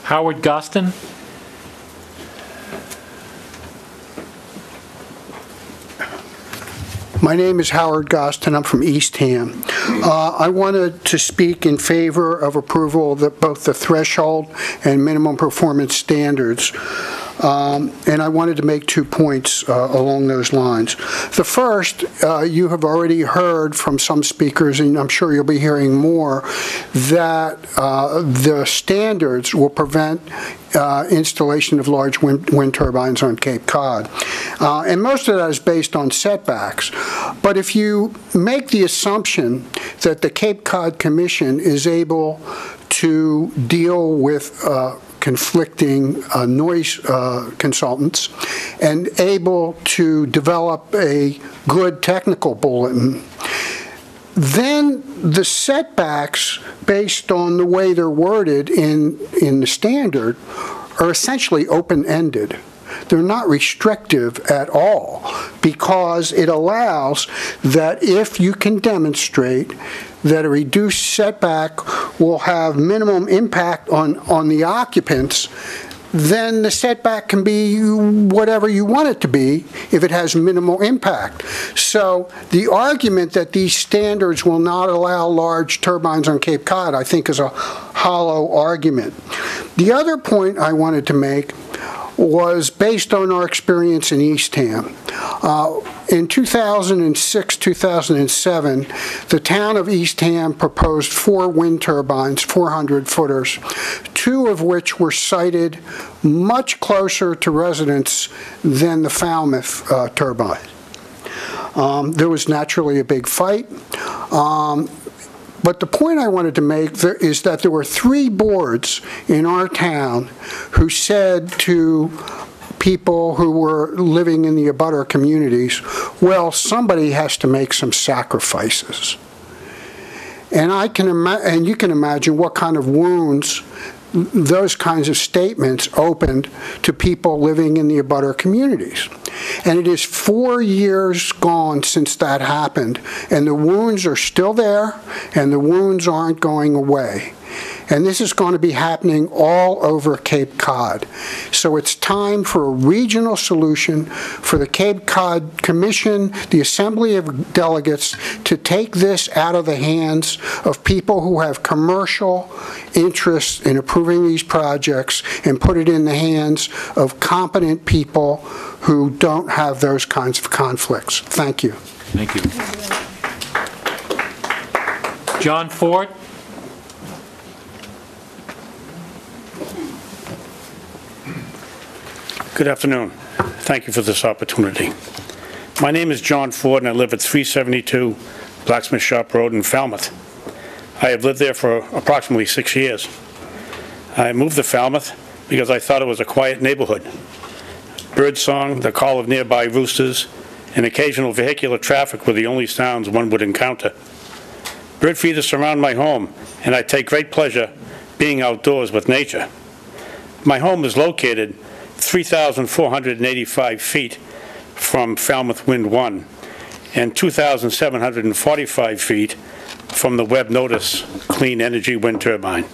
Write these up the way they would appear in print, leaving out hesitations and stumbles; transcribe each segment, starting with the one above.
Howard Gaston. My name is Howard Gaston. I'm from Eastham. I wanted to speak in favor of approval of both the threshold and minimum performance standards. And I wanted to make 2 points along those lines. The first, you have already heard from some speakers, and I'm sure you'll be hearing more, that the standards will prevent installation of large wind turbines on Cape Cod. And most of that is based on setbacks. But if you make the assumption that the Cape Cod Commission is able to deal with conflicting noise consultants and able to develop a good technical bulletin, then the setbacks, based on the way they're worded in the standard, are essentially open-ended. They're not restrictive at all, because it allows that if you can demonstrate that a reduced setback will have minimum impact on the occupants, then the setback can be whatever you want it to be if it has minimal impact. So the argument that these standards will not allow large turbines on Cape Cod, I think, is a hollow argument. The other point I wanted to make was based on our experience in Eastham. In 2006, 2007, the town of Eastham proposed 4 wind turbines, 400-footers, 2 of which were sited much closer to residents than the Falmouth turbine. There was naturally a big fight. But the point I wanted to make is that there were 3 boards in our town who said to people who were living in the abutter communities, well, somebody has to make some sacrifices. And you can imagine what kind of wounds those kinds of statements opened to people living in the abutter communities. And it is 4 years gone since that happened, and the wounds are still there, and the wounds aren't going away. And this is going to be happening all over Cape Cod. So it's time for a regional solution for the Cape Cod Commission, the Assembly of Delegates, to take this out of the hands of people who have commercial interests in approving these projects and put it in the hands of competent people who don't have those kinds of conflicts. Thank you. Thank you. John Ford. Good afternoon. Thank you for this opportunity. My name is John Ford, and I live at 372 Blacksmith Shop Road in Falmouth. I have lived there for approximately 6 years. I moved to Falmouth because I thought it was a quiet neighborhood. Birdsong, the call of nearby roosters, and occasional vehicular traffic were the only sounds one would encounter. Bird feeders surround my home, and I take great pleasure being outdoors with nature. My home is located 3,485 feet from Falmouth Wind 1 and 2,745 feet from the Webb Notice Clean Energy wind turbine.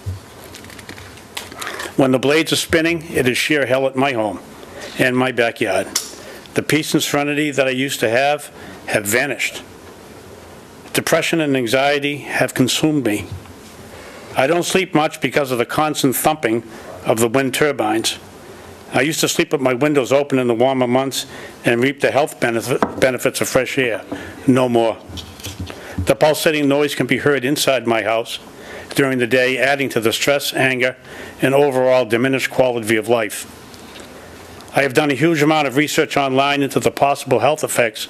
When the blades are spinning, it is sheer hell at my home and my backyard. The peace and serenity that I used to have vanished. Depression and anxiety have consumed me. I don't sleep much because of the constant thumping of the wind turbines. I used to sleep with my windows open in the warmer months and reap the health benefits of fresh air. No more. The pulsating noise can be heard inside my house during the day, adding to the stress, anger, and overall diminished quality of life. I have done a huge amount of research online into the possible health effects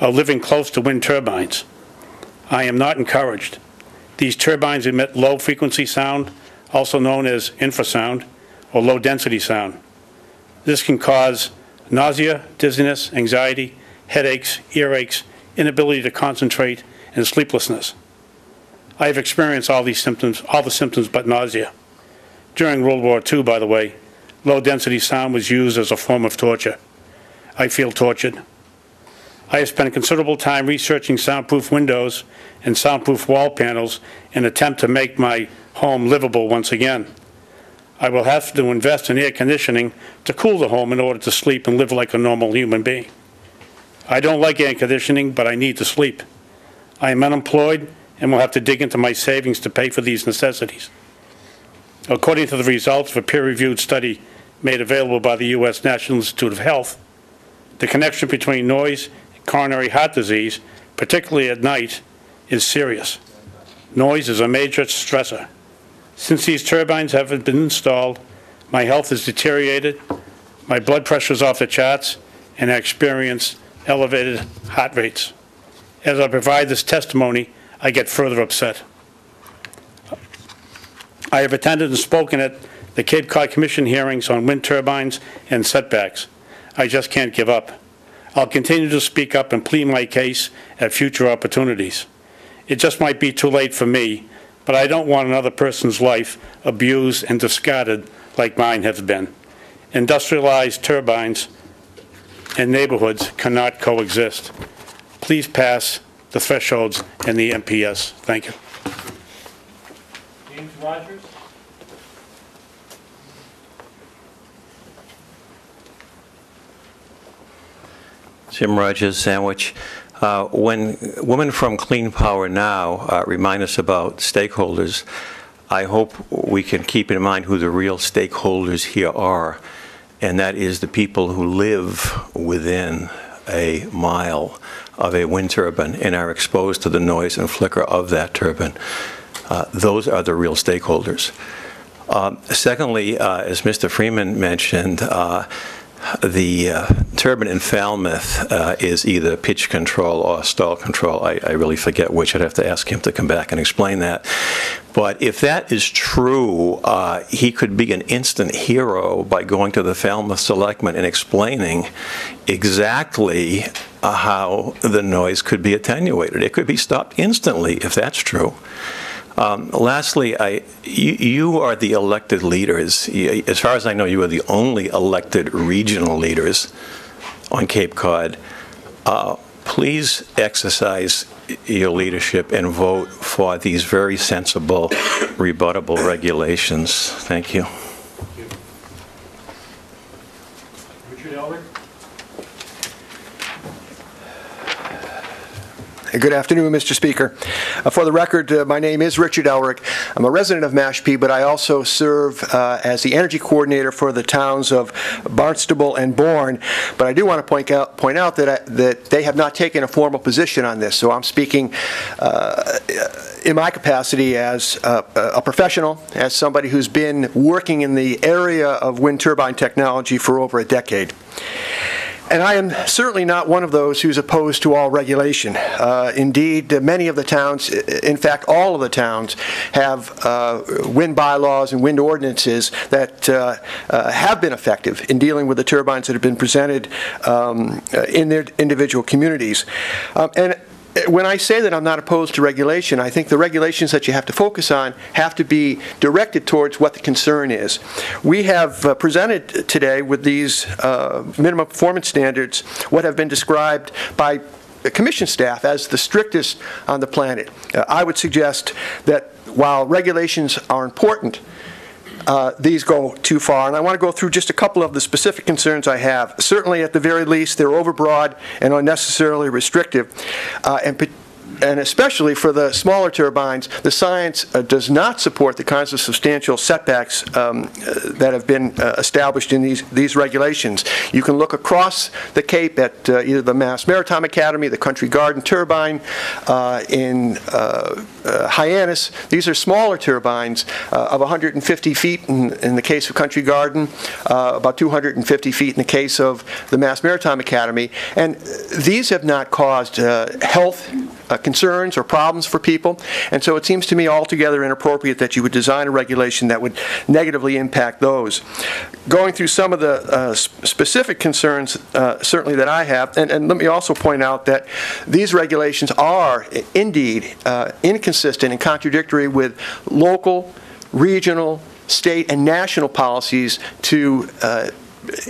of living close to wind turbines. I am not encouraged. These turbines emit low-frequency sound, also known as infrasound, or low-density sound. This can cause nausea, dizziness, anxiety, headaches, earaches, inability to concentrate, and sleeplessness. I have experienced all the symptoms but nausea. During World War II, by the way, low-density sound was used as a form of torture. I feel tortured. I have spent considerable time researching soundproof windows and soundproof wall panels in an attempt to make my home livable once again. I will have to invest in air conditioning to cool the home in order to sleep and live like a normal human being. I don't like air conditioning, but I need to sleep. I am unemployed and will have to dig into my savings to pay for these necessities. According to the results of a peer-reviewed study made available by the U.S. National Institute of Health, the connection between noise and coronary heart disease, particularly at night, is serious. Noise is a major stressor. Since these turbines haven't been installed, my health has deteriorated, my blood pressure is off the charts, and I experience elevated heart rates. As I provide this testimony, I get further upset. I have attended and spoken at the Cape Cod Commission hearings on wind turbines and setbacks. I just can't give up. I'll continue to speak up and plead my case at future opportunities. It just might be too late for me, but I don't want another person's life abused and discarded like mine has been. Industrialized turbines and neighborhoods cannot coexist. Please pass the thresholds and the MPS. Thank you. James Rogers. Jim Rogers, Sandwich. When women from Clean Power Now remind us about stakeholders, I hope we can keep in mind who the real stakeholders here are, and that is the people who live within a mile of a wind turbine and are exposed to the noise and flicker of that turbine. Those are the real stakeholders. Secondly, as Mr. Freeman mentioned, the turbine in Falmouth is either pitch control or stall control. I really forget which. I'd have to ask him to come back and explain that. But if that is true, he could be an instant hero by going to the Falmouth Selectmen and explaining exactly how the noise could be attenuated. It could be stopped instantly if that's true. Lastly, you are the elected leaders. As far as I know, you are the only elected regional leaders on Cape Cod. Please exercise your leadership and vote for these very sensible, rebuttable regulations. Thank you. Richard Elric. Good afternoon, Mr. Speaker. For the record, my name is Richard Elric. I'm a resident of Mashpee, but I also serve as the energy coordinator for the towns of Barnstable and Bourne. But I do want to point out that they have not taken a formal position on this. So I'm speaking in my capacity as a professional, as somebody who's been working in the area of wind turbine technology for over a decade. And I am certainly not one of those who's opposed to all regulation. Indeed, many of the towns, in fact, all of the towns, have wind bylaws and wind ordinances that have been effective in dealing with the turbines that have been presented in their individual communities. And when I say that I'm not opposed to regulation, I think the regulations that you have to focus on have to be directed towards what the concern is. We have presented today with these minimum performance standards what have been described by Commission staff as the strictest on the planet. I would suggest that while regulations are important, these go too far, and I want to go through just a couple of the specific concerns I have. Certainly, at the very least, they're overbroad and unnecessarily restrictive, and especially for the smaller turbines, the science does not support the kinds of substantial setbacks that have been established in these regulations. You can look across the Cape at either the Mass Maritime Academy, the Country Garden turbine, in Hyannis. These are smaller turbines of 150 feet in the case of Country Garden, about 250 feet in the case of the Mass Maritime Academy, and these have not caused health concerns or problems for people, and so it seems to me altogether inappropriate that you would design a regulation that would negatively impact those. Going through some of the specific concerns certainly that I have, and let me also point out that these regulations are indeed inconsistent and contradictory with local, regional, state, and national policies to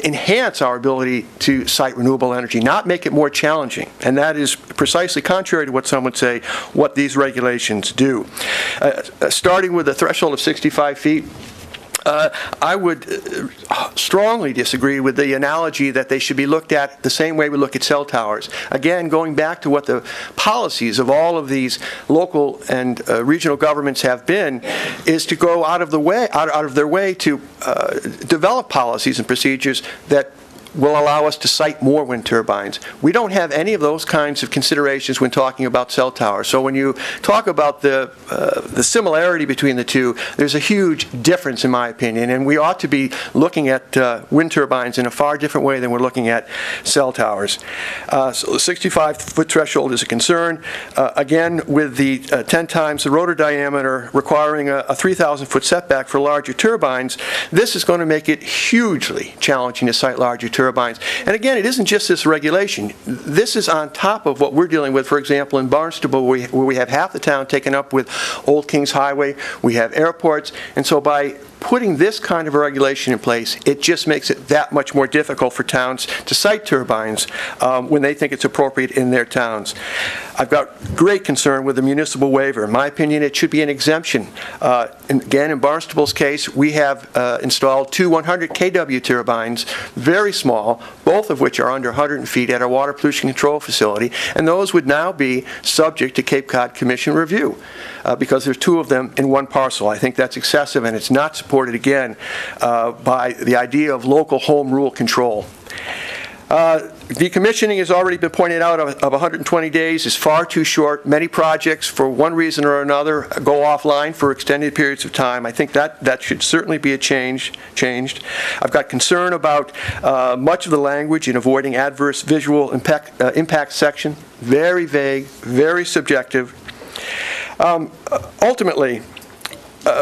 enhance our ability to site renewable energy, not make it more challenging. And that is precisely contrary to what some would say what these regulations do. Starting with a threshold of 65 feet, I would strongly disagree with the analogy that they should be looked at the same way we look at cell towers. Again, going back to what the policies of all of these local and regional governments have been, is to go out of their way to develop policies and procedures that will allow us to site more wind turbines. We don't have any of those kinds of considerations when talking about cell towers. So when you talk about the similarity between the two, there's a huge difference in my opinion, and we ought to be looking at wind turbines in a far different way than we're looking at cell towers. So the 65-foot threshold is a concern. Again, with the 10 times the rotor diameter requiring a 3,000-foot setback for larger turbines, this is going to make it hugely challenging to site larger turbines. And again, it isn't just this regulation. This is on top of what we're dealing with, for example, in Barnstable, where we have half the town taken up with Old Kings Highway. We have airports. And so by putting this kind of a regulation in place, it just makes it that much more difficult for towns to site turbines when they think it's appropriate in their towns. I've got great concern with the municipal waiver. In my opinion, it should be an exemption. And again, in Barnstable's case, we have installed two 100 kW turbines, very small, both of which are under 100 feet at our water pollution control facility, and those would now be subject to Cape Cod Commission review because there's two of them in one parcel. I think that's excessive, and it's not supported, again, by the idea of local home rule control. Decommissioning has already been pointed out of 120 days is far too short. Many projects, for one reason or another, go offline for extended periods of time. I think that should certainly be changed. I've got concern about much of the language in avoiding adverse visual impact section. Very vague, very subjective. Ultimately,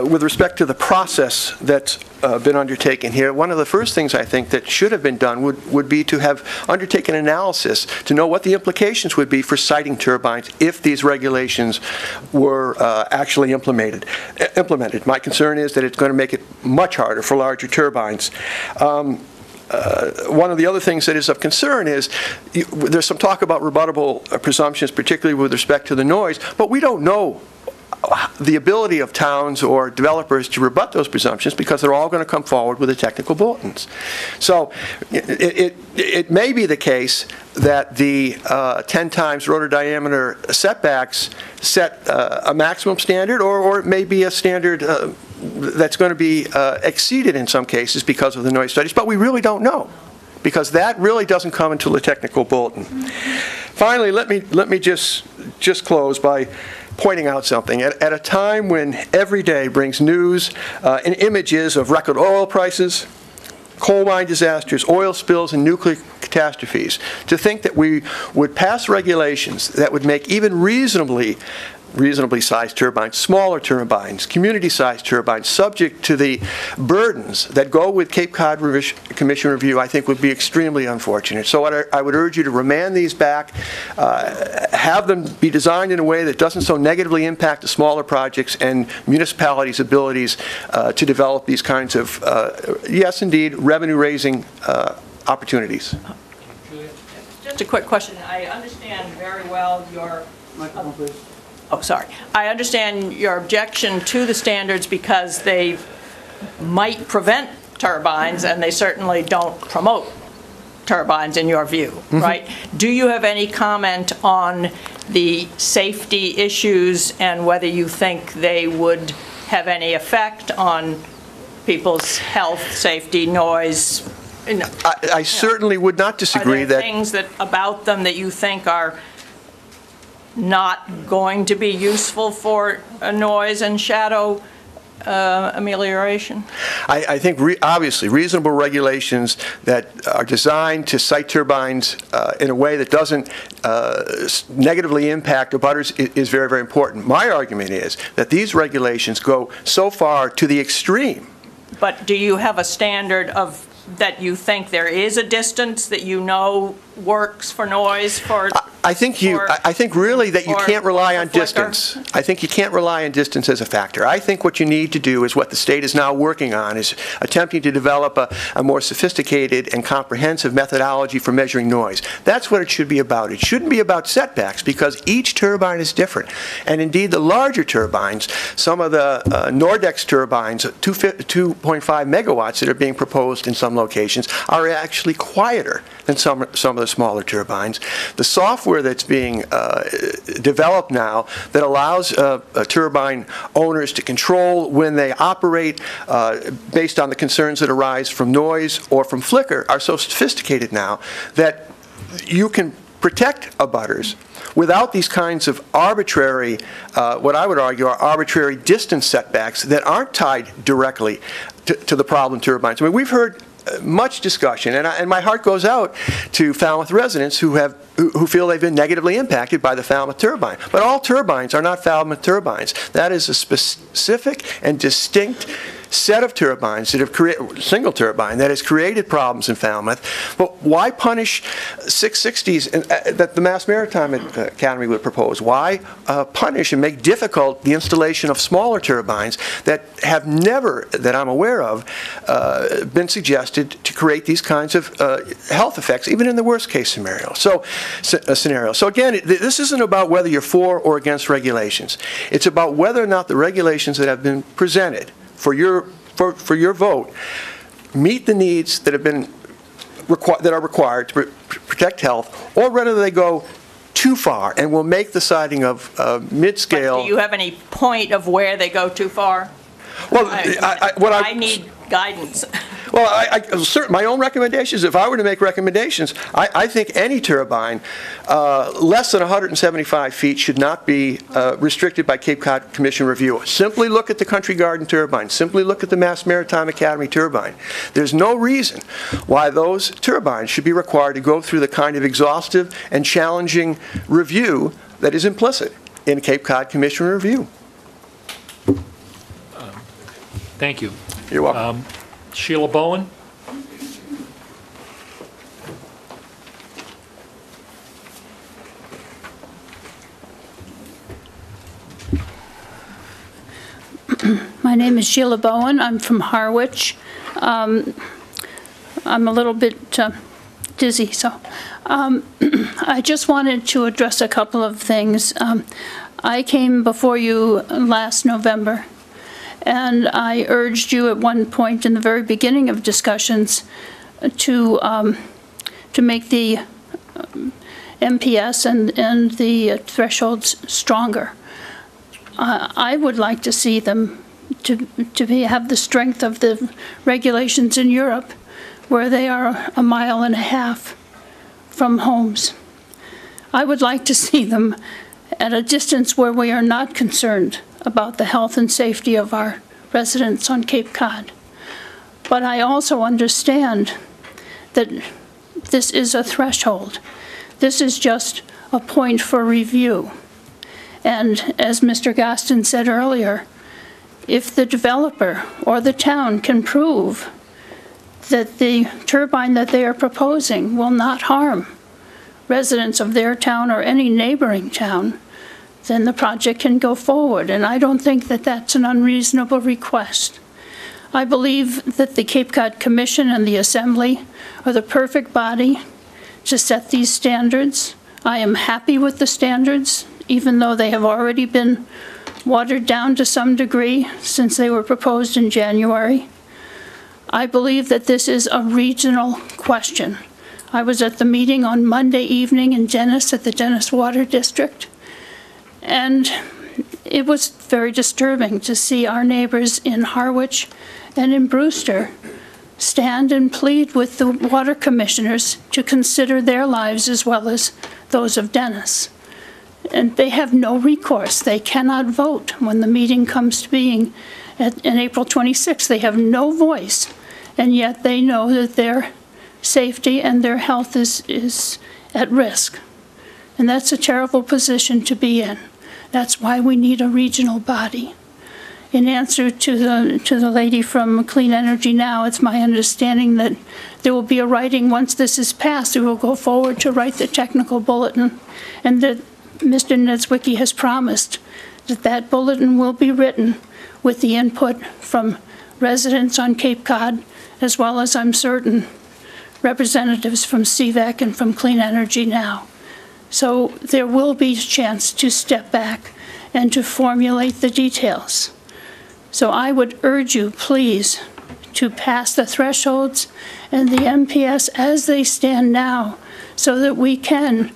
with respect to the process that's been undertaken here, one of the first things I think that should have been done would be to have undertaken analysis to know what the implications would be for siting turbines if these regulations were actually implemented. My concern is that it's going to make it much harder for larger turbines. One of the other things that is of concern is there's some talk about rebuttable presumptions, particularly with respect to the noise, but we don't know the ability of towns or developers to rebut those presumptions because they're all going to come forward with the technical bulletins. So it may be the case that the 10 times rotor diameter setbacks set a maximum standard, or it may be a standard that's going to be exceeded in some cases because of the noise studies, but we really don't know, because that really doesn't come until the technical bulletin. Finally, let me just close by pointing out something. At a time when every day brings news and images of record oil prices, coal mine disasters, oil spills, and nuclear catastrophes, to think that we would pass regulations that would make even reasonably sized turbines, smaller turbines, community-sized turbines, subject to the burdens that go with Cape Cod Commission review, I think would be extremely unfortunate. So I would urge you to remand these back, have them be designed in a way that doesn't so negatively impact the smaller projects and municipalities' abilities to develop these kinds of, yes, indeed, revenue-raising opportunities. Just a quick question. I understand very well your... Oh, sorry. I understand your objection to the standards because they might prevent turbines, and they certainly don't promote turbines in your view, right? Do you have any comment on the safety issues and whether you think they would have any effect on people's health, safety, noise? I certainly would not disagree that... Are there things about them that you think are not going to be useful for noise and shadow amelioration? I think obviously reasonable regulations that are designed to site turbines in a way that doesn't negatively impact abutters is very, very important. My argument is that these regulations go so far to the extreme. But do you have a standard of that you think there is a distance that you know works for noise, for... I think really that you can't rely on distance. I think you can't rely on distance as a factor. I think what you need to do is what the state is now working on, is attempting to develop a more sophisticated and comprehensive methodology for measuring noise. That's what it should be about. It shouldn't be about setbacks, because each turbine is different. And indeed, the larger turbines, some of the Nordex turbines, 2.5 megawatts that are being proposed in some locations, are actually quieter than some of the smaller turbines. The software that's being developed now that allows turbine owners to control when they operate based on the concerns that arise from noise or from flicker are so sophisticated now that you can protect abutters without these kinds of arbitrary, what I would argue are arbitrary distance setbacks that aren't tied directly to the problem turbines. I mean, we've heard much discussion, and my heart goes out to Falmouth residents who feel they've been negatively impacted by the Falmouth turbine. But all turbines are not Falmouth turbines. That is a specific and distinct set of turbines that have created, single turbine, that has created problems in Falmouth. But why punish 660s that the Mass Maritime Academy would propose? Why punish and make difficult the installation of smaller turbines that have never, that I'm aware of, been suggested to create these kinds of health effects, even in the worst case scenario? So again, this isn't about whether you're for or against regulations. It's about whether or not the regulations that have been presented for your vote meet the needs that have been that are required to protect health, or whether they go too far and will make the siting of mid-scale. But do you have any point of where they go too far? Well, I need guidance. Well, my own recommendations, if I were to make recommendations, I think any turbine less than 175 feet should not be restricted by Cape Cod Commission review. Simply look at the Country Garden turbine. Simply look at the Mass Maritime Academy turbine. There's no reason why those turbines should be required to go through the kind of exhaustive and challenging review that is implicit in Cape Cod Commission review. Thank you. You're welcome. Sheila Bowen? My name is Sheila Bowen. I'm from Harwich. I'm a little bit dizzy, so I just wanted to address a couple of things. I came before you last November, and I urged you at one point in the very beginning of discussions to make the MPS and the thresholds stronger. I would like to see them have the strength of the regulations in Europe, where they are 1.5 miles from homes. I would like to see them at a distance where we are not concerned about the health and safety of our residents on Cape Cod. But I also understand that this is a threshold. This is just a point for review. And as Mr. Gaston said earlier, if the developer or the town can prove that the turbine that they are proposing will not harm residents of their town or any neighboring town, then the project can go forward. And I don't think that that's an unreasonable request. I believe that the Cape Cod Commission and the Assembly are the perfect body to set these standards. I am happy with the standards, even though they have already been watered down to some degree since they were proposed in January. I believe that this is a regional question. I was at the meeting on Monday evening in Dennis at the Dennis Water District, and it was very disturbing to see our neighbors in Harwich and in Brewster stand and plead with the water commissioners to consider their lives as well as those of Dennis. And they have no recourse. They cannot vote when the meeting comes to being on April 26th. They have no voice, and yet they know that their safety and their health is at risk. And that's a terrible position to be in. That's why we need a regional body. in answer to the lady from Clean Energy Now, it's my understanding that there will be a writing, once this is passed, we will go forward to write the technical bulletin, and that Mr. Niedzwiecki has promised that that bulletin will be written with the input from residents on Cape Cod, as well as, I'm certain, representatives from CVAC and from Clean Energy Now. So there will be a chance to step back and to formulate the details. So I would urge you, please, to pass the thresholds and the MPS as they stand now, so that we can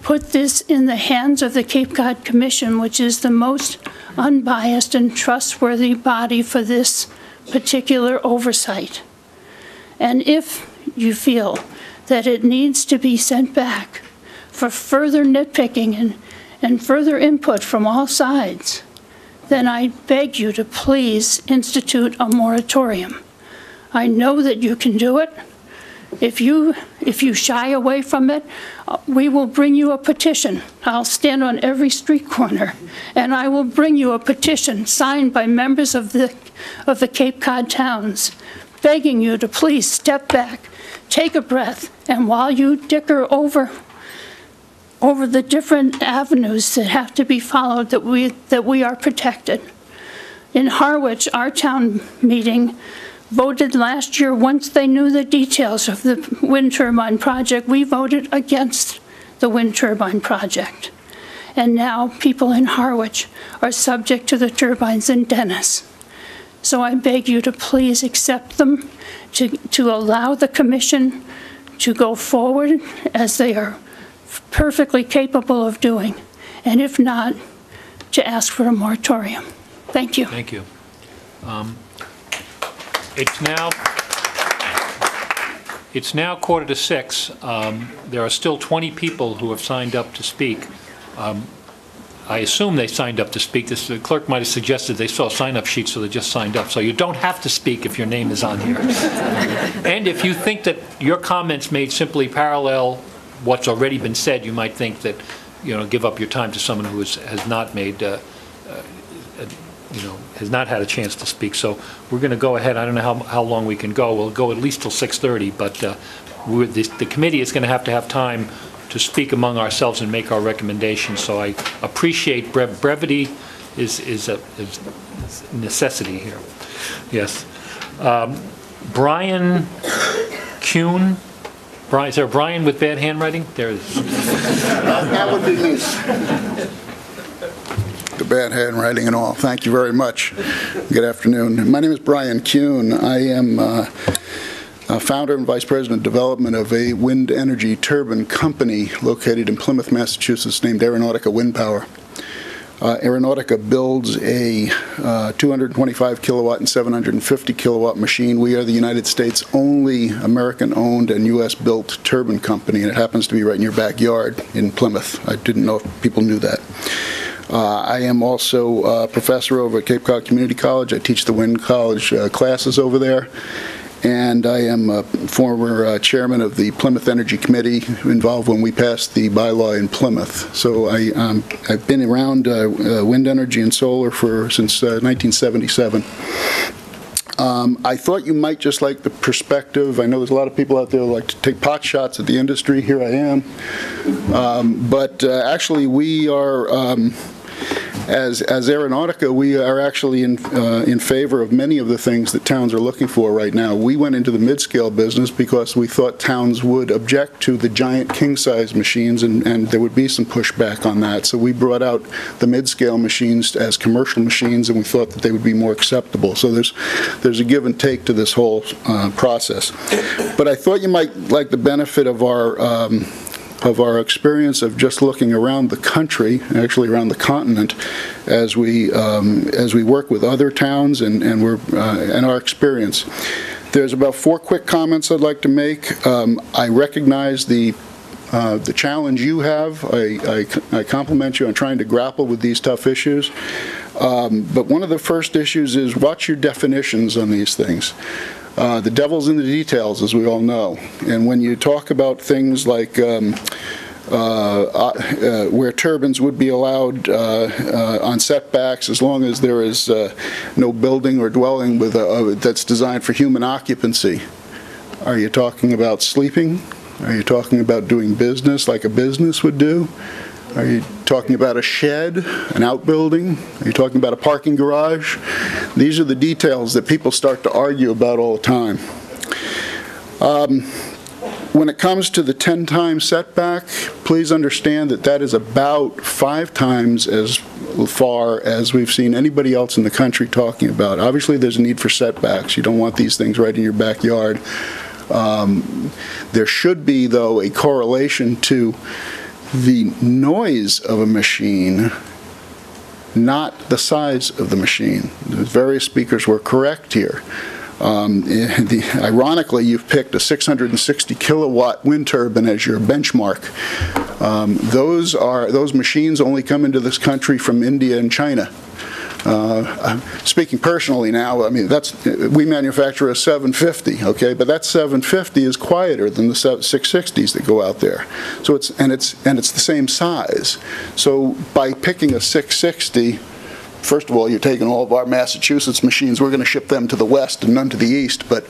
put this in the hands of the Cape Cod Commission, which is the most unbiased and trustworthy body for this particular oversight. And if you feel that it needs to be sent back for further nitpicking and further input from all sides, then I beg you to please institute a moratorium. I know that you can do it. If you shy away from it, we will bring you a petition. I'll stand on every street corner, and I will bring you a petition signed by members of the Cape Cod towns, begging you to please step back, take a breath, and while you dicker over the different avenues that have to be followed, that we are protected. In Harwich, our town meeting voted last year, once they knew the details of the wind turbine project, we voted against the wind turbine project. And now people in Harwich are subject to the turbines in Dennis. So I beg you to please accept them, to allow the commission to go forward as they are perfectly capable of doing, and if not, to ask for a moratorium. Thank you. Thank you. It's now 5:45. There are still 20 people who have signed up to speak. I assume they signed up to speak. The clerk might have suggested they saw a sign-up sheet, so they just signed up. So you don't have to speak if your name is on here. And if you think that your comments may simply parallel what's already been said, you might think that, give up your time to someone who has not made, has not had a chance to speak. So we're going to go ahead. I don't know how long we can go. We'll go at least till 6:30, but the committee is going to have time to speak among ourselves and make our recommendations. So I appreciate brevity is a necessity here. Yes. Brian Kuhn. Is there a Brian with bad handwriting? There is. That would be me. The bad handwriting and all. Thank you very much. Good afternoon. My name is Brian Kuhn. I am founder and vice president of development of a wind energy turbine company located in Plymouth, Massachusetts, named Aeronautica Wind Power. Aeronautica builds a 225 kilowatt and 750 kilowatt machine. We are the United States' only American-owned and U.S.-built turbine company, and it happens to be right in your backyard in Plymouth. I didn't know if people knew that. I am also a professor over at Cape Cod Community College. I teach the wind college classes over there. And I am a former chairman of the Plymouth Energy Committee, involved when we passed the bylaw in Plymouth. So I've been around wind energy and solar since 1977. I thought you might just like the perspective. I know there's a lot of people out there who like to take pot shots at the industry. Here I am. But actually, we are... As Aeronautica, we are actually in favor of many of the things that towns are looking for right now. We went into the mid-scale business because we thought towns would object to the giant king-size machines, and there would be some pushback on that. So we brought out the mid-scale machines as commercial machines, and we thought that they would be more acceptable. So there's a give and take to this whole process. But I thought you might like the benefit of our experience of just looking around the country, actually around the continent, as we work with other towns and our experience. There's about 4 quick comments I'd like to make. I recognize the challenge you have. I compliment you on trying to grapple with these tough issues. But one of the first issues is watch your definitions on these things. The devil's in the details, as we all know. And when you talk about things like where turbines would be allowed on setbacks as long as there is no building or dwelling with that's designed for human occupancy. Are you talking about sleeping? Are you talking about doing business like a business would do? Are you talking about a shed, an outbuilding? Are you talking about a parking garage? These are the details that people start to argue about all the time. When it comes to the 10-time setback, please understand that that is about 5 times as far as we've seen anybody else in the country talking about. Obviously, there's a need for setbacks. You don't want these things right in your backyard. There should be, though, a correlation to the noise of a machine, not the size of the machine. The various speakers were correct here. Ironically, you've picked a 660 kilowatt wind turbine as your benchmark. Those machines only come into this country from India and China. Speaking personally now, I mean, we manufacture a 750, okay, but that 750 is quieter than the 660s that go out there. So it's the same size. So by picking a 660, first of all, you're taking all of our Massachusetts machines. We're going to ship them to the west and none to the east. But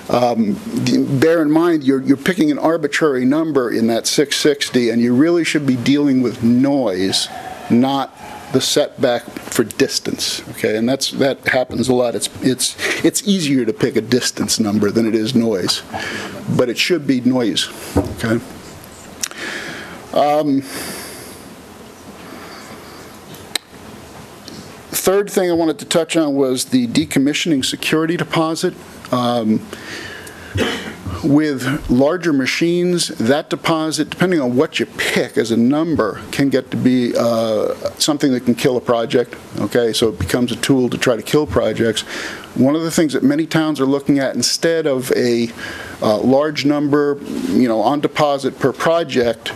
bear in mind, you're picking an arbitrary number in that 660, and you really should be dealing with noise, not the setback for distance. Okay, and that happens a lot. It's easier to pick a distance number than it is noise, but it should be noise. Okay. Third thing I wanted to touch on was the decommissioning security deposit. With larger machines, that deposit, depending on what you pick as a number, can get to be something that can kill a project. Okay, so it becomes a tool to try to kill projects. One of the things that many towns are looking at, instead of a large number, on deposit per project,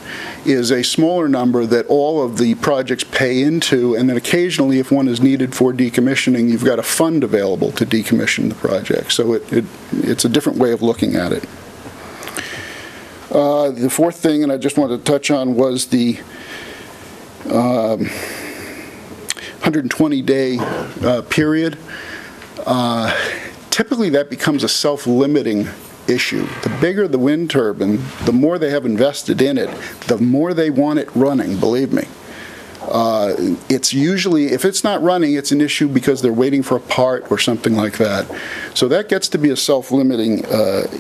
is a smaller number that all of the projects pay into, and then occasionally, if one is needed for decommissioning, you've got a fund available to decommission the project. So it's a different way of looking at it. The fourth thing, and I just wanted to touch on, was the 120-day period. Typically, that becomes a self-limiting issue. The bigger the wind turbine, the more they have invested in it, the more they want it running, believe me. It's usually, if it's not running, it's an issue because they're waiting for a part or something like that. So that gets to be a self-limiting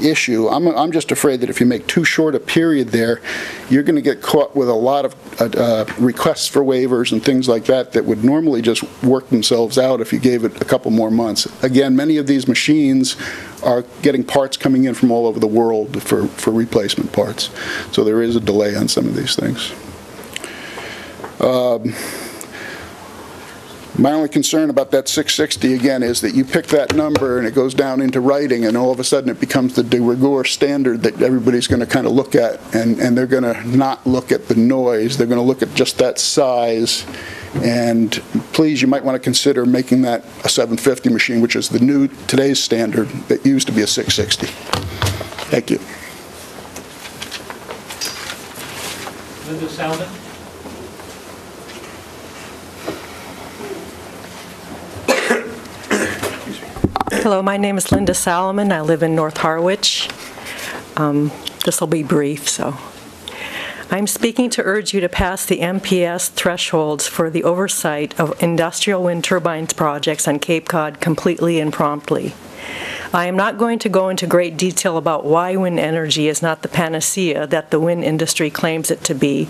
issue. I'm just afraid that if you make too short a period there, you're going to get caught with a lot of requests for waivers and things like that that would normally just work themselves out if you gave it a couple more months. Again, many of these machines are getting parts coming in from all over the world for replacement parts. So there is a delay on some of these things. My only concern about that 660, again, is that you pick that number and it goes down into writing, and all of a sudden it becomes the de rigueur standard that everybody's going to kind of look at, and they're going to not look at the noise. They're going to look at just that size. And please, you might want to consider making that a 750 machine, which is the new today's standard that used to be a 660. Thank you. Linda Salmon? Hello, my name is Linda Salomon. I live in North Harwich. This will be brief, so. I'm speaking to urge you to pass the MPS thresholds for the oversight of industrial wind turbines projects on Cape Cod completely and promptly. I am not going to go into great detail about why wind energy is not the panacea that the wind industry claims it to be,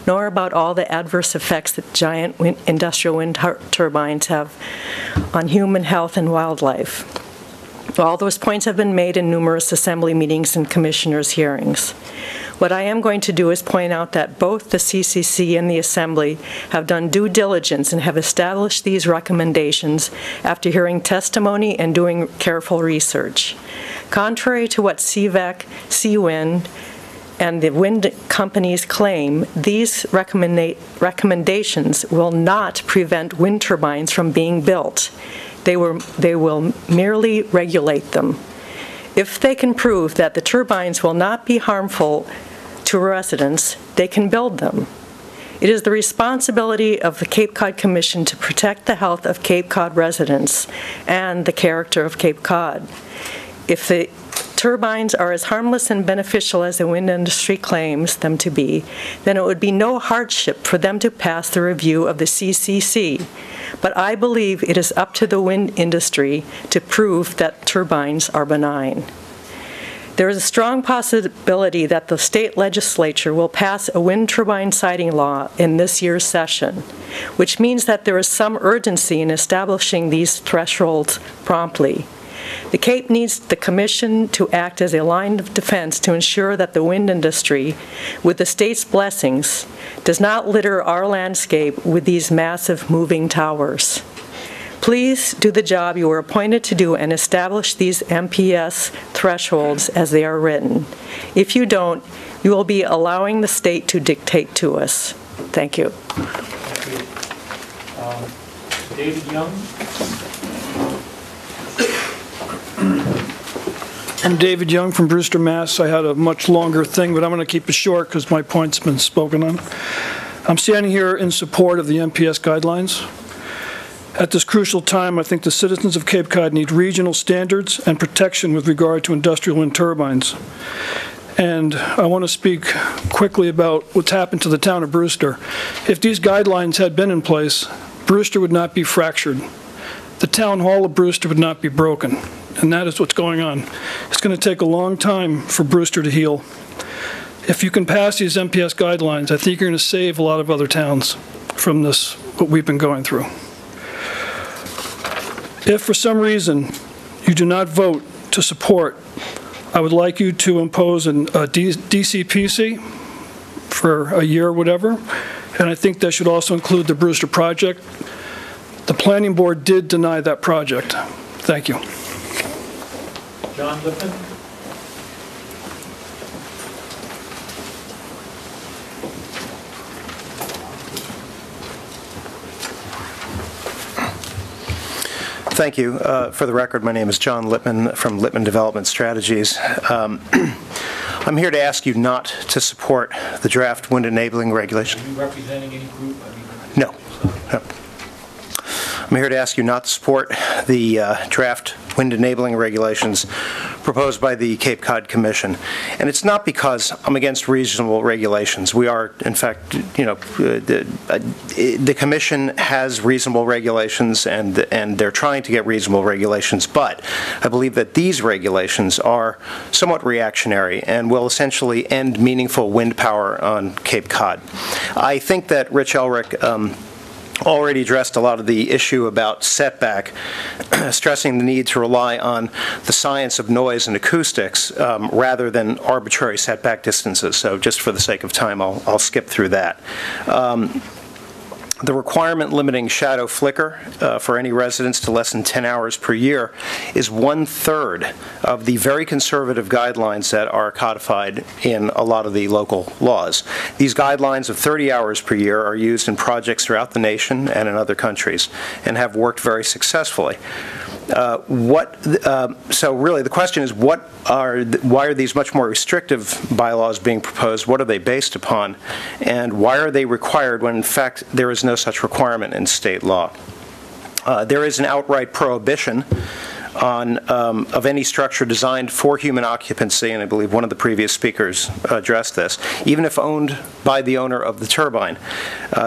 nor about all the adverse effects that giant industrial wind turbines have on human health and wildlife. All those points have been made in numerous assembly meetings and commissioners' hearings. What I am going to do is point out that both the CCC and the Assembly have done due diligence and have established these recommendations after hearing testimony and doing careful research. Contrary to what CVAC, CWIN, and the wind companies claim, these recommendations will not prevent wind turbines from being built. They will merely regulate them. If they can prove that the turbines will not be harmful to residents, they can build them. It is the responsibility of the Cape Cod Commission to protect the health of Cape Cod residents and the character of Cape Cod. If the turbines are as harmless and beneficial as the wind industry claims them to be, then it would be no hardship for them to pass the review of the CCC. But I believe it is up to the wind industry to prove that turbines are benign. There is a strong possibility that the state legislature will pass a wind turbine siting law in this year's session, which means that there is some urgency in establishing these thresholds promptly. The Cape needs the Commission to act as a line of defense to ensure that the wind industry, with the state's blessings, does not litter our landscape with these massive moving towers. Please do the job you were appointed to do and establish these MPS thresholds as they are written. If you don't, you will be allowing the state to dictate to us. Thank you. David Young? I'm David Young from Brewster, Mass. I had a much longer thing, but I'm going to keep it short because my point's been spoken on. I'm standing here in support of the MPS guidelines. At this crucial time, I think the citizens of Cape Cod need regional standards and protection with regard to industrial wind turbines. And I want to speak quickly about what's happened to the town of Brewster. If these guidelines had been in place, Brewster would not be fractured. The town hall of Brewster would not be broken. And that is what's going on. It's going to take a long time for Brewster to heal. If you can pass these MPS guidelines, I think you're going to save a lot of other towns from this, what we've been going through. If for some reason you do not vote to support, I would like you to impose a DCPC for a year or whatever, and I think that should also include the Brewster project. The planning board did deny that project. Thank you. John Lipman? Thank you. For the record, my name is John Lipman from Lipman Development Strategies. I'm here to ask you not to support the draft wind enabling regulation. Are you representing any group? No. No. I'm here to ask you not to support the draft wind enabling regulations proposed by the Cape Cod Commission. And it's not because I'm against reasonable regulations. We are, in fact, you know, the Commission has reasonable regulations and they're trying to get reasonable regulations, but I believe that these regulations are somewhat reactionary and will essentially end meaningful wind power on Cape Cod. I think that Rich Elric already addressed a lot of the issue about setback, stressing the need to rely on the science of noise and acoustics rather than arbitrary setback distances. So just for the sake of time, I'll skip through that. The requirement limiting shadow flicker for any residents to less than 10 hours per year is 1/3 of the very conservative guidelines that are codified in a lot of the local laws. These guidelines of 30 hours per year are used in projects throughout the nation and in other countries and have worked very successfully. So really the question is, why are these much more restrictive bylaws being proposed? What are they based upon? And why are they required when in fact there is no such requirement in state law? There is an outright prohibition of any structure designed for human occupancy, and I believe one of the previous speakers addressed this, even if owned by the owner of the turbine.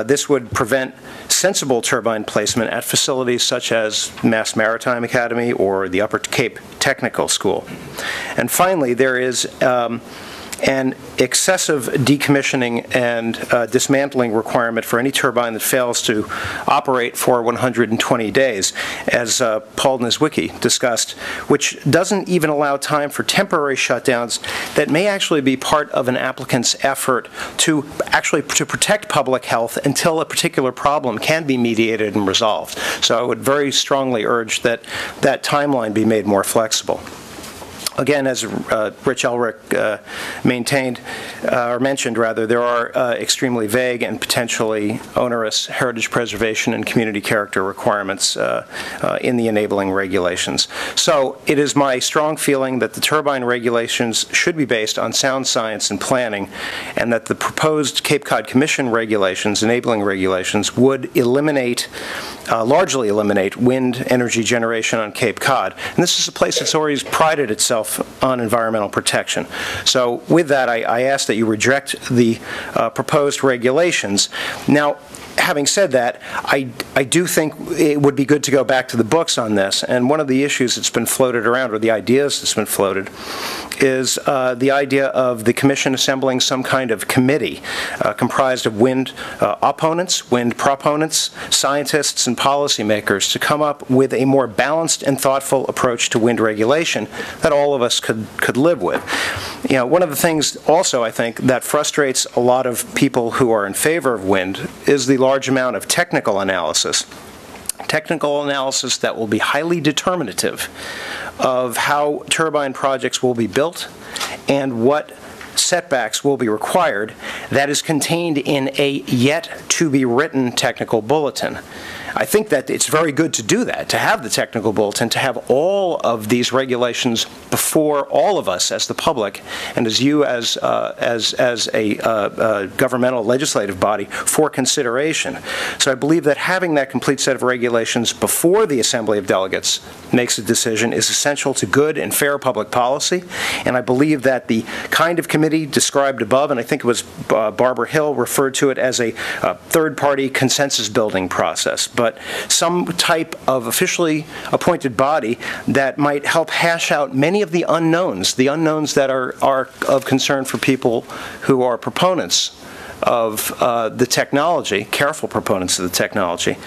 This would prevent sensible turbine placement at facilities such as Mass Maritime Academy or the Upper Cape Technical School. And finally, there is an excessive decommissioning and dismantling requirement for any turbine that fails to operate for 120 days, as Paul Nizwicki discussed, which doesn't even allow time for temporary shutdowns that may actually be part of an applicant's effort to protect public health until a particular problem can be mediated and resolved. So I would very strongly urge that that timeline be made more flexible. Again, as Rich Elric mentioned, there are extremely vague and potentially onerous heritage preservation and community character requirements in the enabling regulations. So it is my strong feeling that the turbine regulations should be based on sound science and planning, and that the proposed Cape Cod Commission regulations, enabling regulations, would eliminate, largely eliminate wind energy generation on Cape Cod. And this is a place that's always prided itself on environmental protection. So with that, I ask that you reject the proposed regulations. Now, having said that, I do think it would be good to go back to the books on this. And one of the issues that's been floated around, or the ideas that's been floated, is the idea of the Commission assembling some kind of committee comprised of wind opponents, wind proponents, scientists, and policymakers to come up with a more balanced and thoughtful approach to wind regulation that all of us could live with. You know, one of the things also, I think, that frustrates a lot of people who are in favor of wind is the large amount of technical analysis that will be highly determinative of how turbine projects will be built and what setbacks will be required, that is contained in a yet-to-be-written technical bulletin. I think that it's very good to do that, to have the technical bulletin, to have all of these regulations before all of us as the public and as you as a governmental legislative body for consideration. So I believe that having that complete set of regulations before the Assembly of Delegates makes a decision is essential to good and fair public policy. And I believe that the kind of committee described above, and I think it was Barbara Hill referred to it as a third-party consensus-building process, but some type of officially appointed body that might help hash out many of the unknowns that are of concern for people who are proponents of the technology, careful proponents of the technology,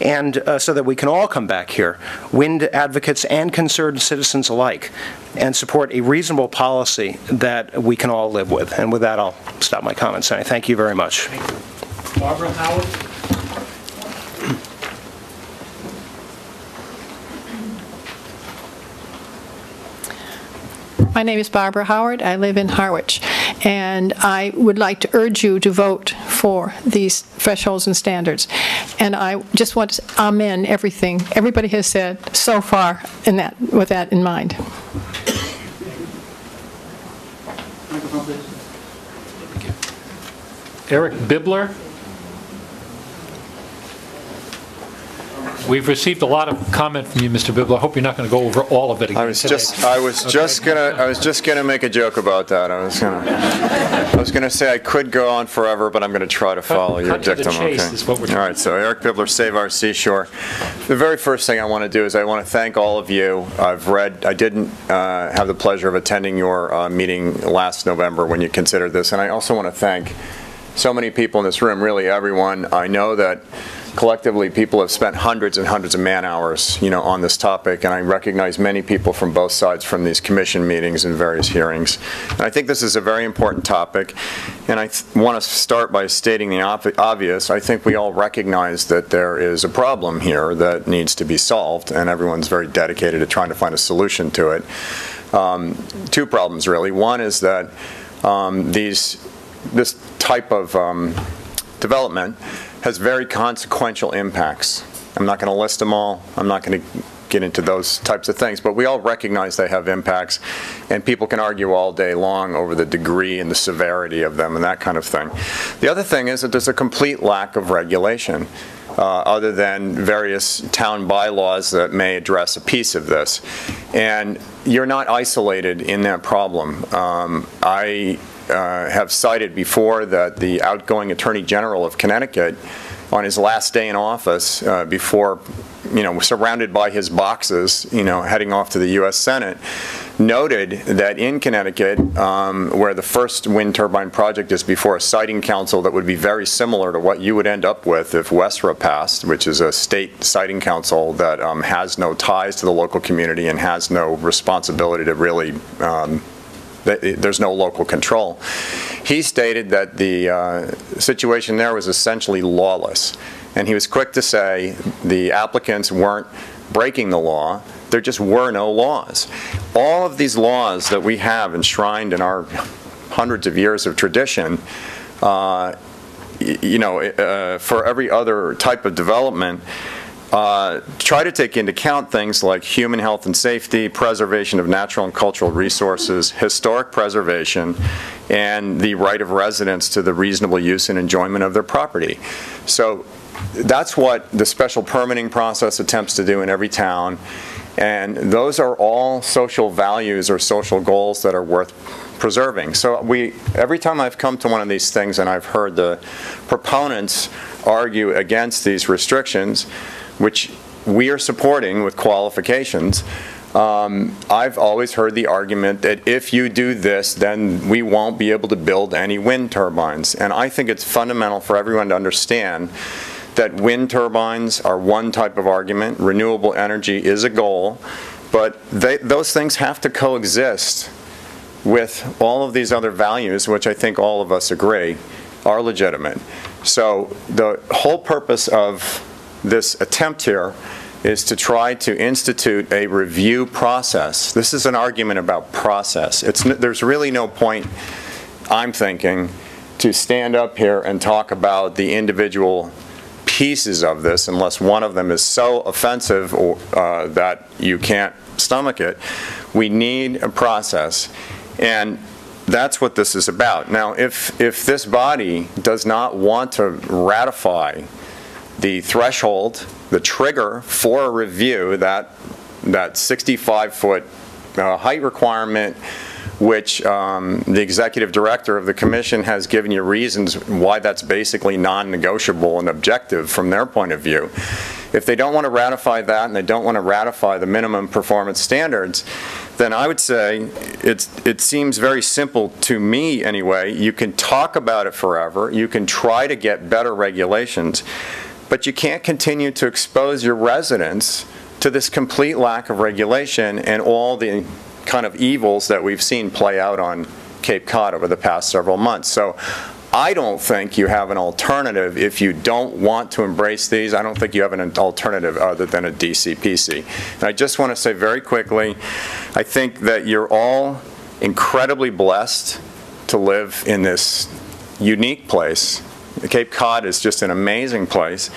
and so that we can all come back here, wind advocates and concerned citizens alike, and support a reasonable policy that we can all live with. And with that, I'll stop my comments, and I thank you very much. Thank you. Barbara Howard? My name is Barbara Howard. I live in Harwich, and I would like to urge you to vote for these thresholds and standards. And I just want to amen everything everybody has said so far in that, with that in mind. Eric Bibler? We've received a lot of comment from you, Mr. Bibler. I hope you're not going to go over all of it again. I was just gonna make a joke about that. I was gonna say I could go on forever, but I'm gonna try to follow your dictum. Cut to the chase is what we're doing. All right. So Eric Bibler, Save Our Seashore. The very first thing I want to do is I want to thank all of you. I didn't have the pleasure of attending your meeting last November when you considered this, and I also want to thank so many people in this room, really everyone. I know that collectively people have spent hundreds and hundreds of man-hours, on this topic, and I recognize many people from both sides from these commission meetings and various hearings. And I think this is a very important topic, and I want to start by stating the obvious. I think we all recognize that there is a problem here that needs to be solved, and everyone's very dedicated to trying to find a solution to it. Two problems, really. One is that this type of development has very consequential impacts. I'm not going to list them all. I'm not going to get into those types of things, but we all recognize they have impacts, and people can argue all day long over the degree and the severity of them and that kind of thing. The other thing is that there's a complete lack of regulation, other than various town bylaws that may address a piece of this. And you're not isolated in that problem. I have cited before that the outgoing Attorney General of Connecticut, on his last day in office, before, surrounded by his boxes, heading off to the U.S. Senate, noted that in Connecticut, where the first wind turbine project is before a siting council that would be very similar to what you would end up with if WESRA passed, which is a state siting council that has no ties to the local community and has no responsibility to really there's no local control. He stated that the situation there was essentially lawless, and he was quick to say the applicants weren't breaking the law, there just were no laws. All of these laws that we have enshrined in our hundreds of years of tradition, for every other type of development, try to take into account things like human health and safety, preservation of natural and cultural resources, historic preservation, and the right of residents to the reasonable use and enjoyment of their property. So that's what the special permitting process attempts to do in every town, and those are all social values or social goals that are worth preserving. So every time I've come to one of these things and I've heard the proponents argue against these restrictions, which we are supporting with qualifications, I've always heard the argument that if you do this, then we won't be able to build any wind turbines. And I think it's fundamental for everyone to understand that wind turbines are one type of argument, renewable energy is a goal, but those things have to coexist with all of these other values, which I think all of us agree are legitimate. So the whole purpose of this attempt here is to try to institute a review process. This is an argument about process. There's really no point, I'm thinking, to stand up here and talk about the individual pieces of this unless one of them is so offensive that you can't stomach it. We need a process, and that's what this is about. Now, if this body does not want to ratify the threshold, the trigger for a review, that 65-foot height requirement, which the executive director of the commission has given you reasons why that's basically non-negotiable and objective from their point of view. If they don't want to ratify that and they don't want to ratify the minimum performance standards, then I would say it seems very simple to me anyway. You can talk about it forever. You can try to get better regulations, but you can't continue to expose your residents to this complete lack of regulation and all the kind of evils that we've seen play out on Cape Cod over the past several months. So I don't think you have an alternative if you don't want to embrace these. I don't think you have an alternative other than a DCPC. And I just want to say very quickly, I think that you're all incredibly blessed to live in this unique place. Cape Cod is just an amazing place.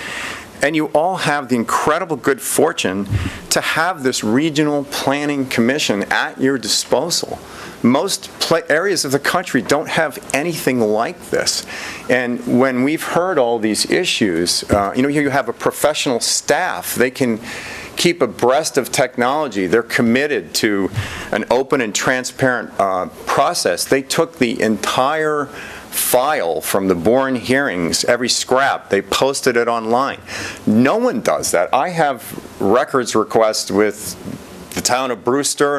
And you all have the incredible good fortune to have this regional planning commission at your disposal. Most areas of the country don't have anything like this. And when we've heard all these issues, you have a professional staff. They can keep abreast of technology. They're committed to an open and transparent process. They took the entire file from the Bourne hearings, every scrap, they posted it online. No one does that. I have records requests with the town of Brewster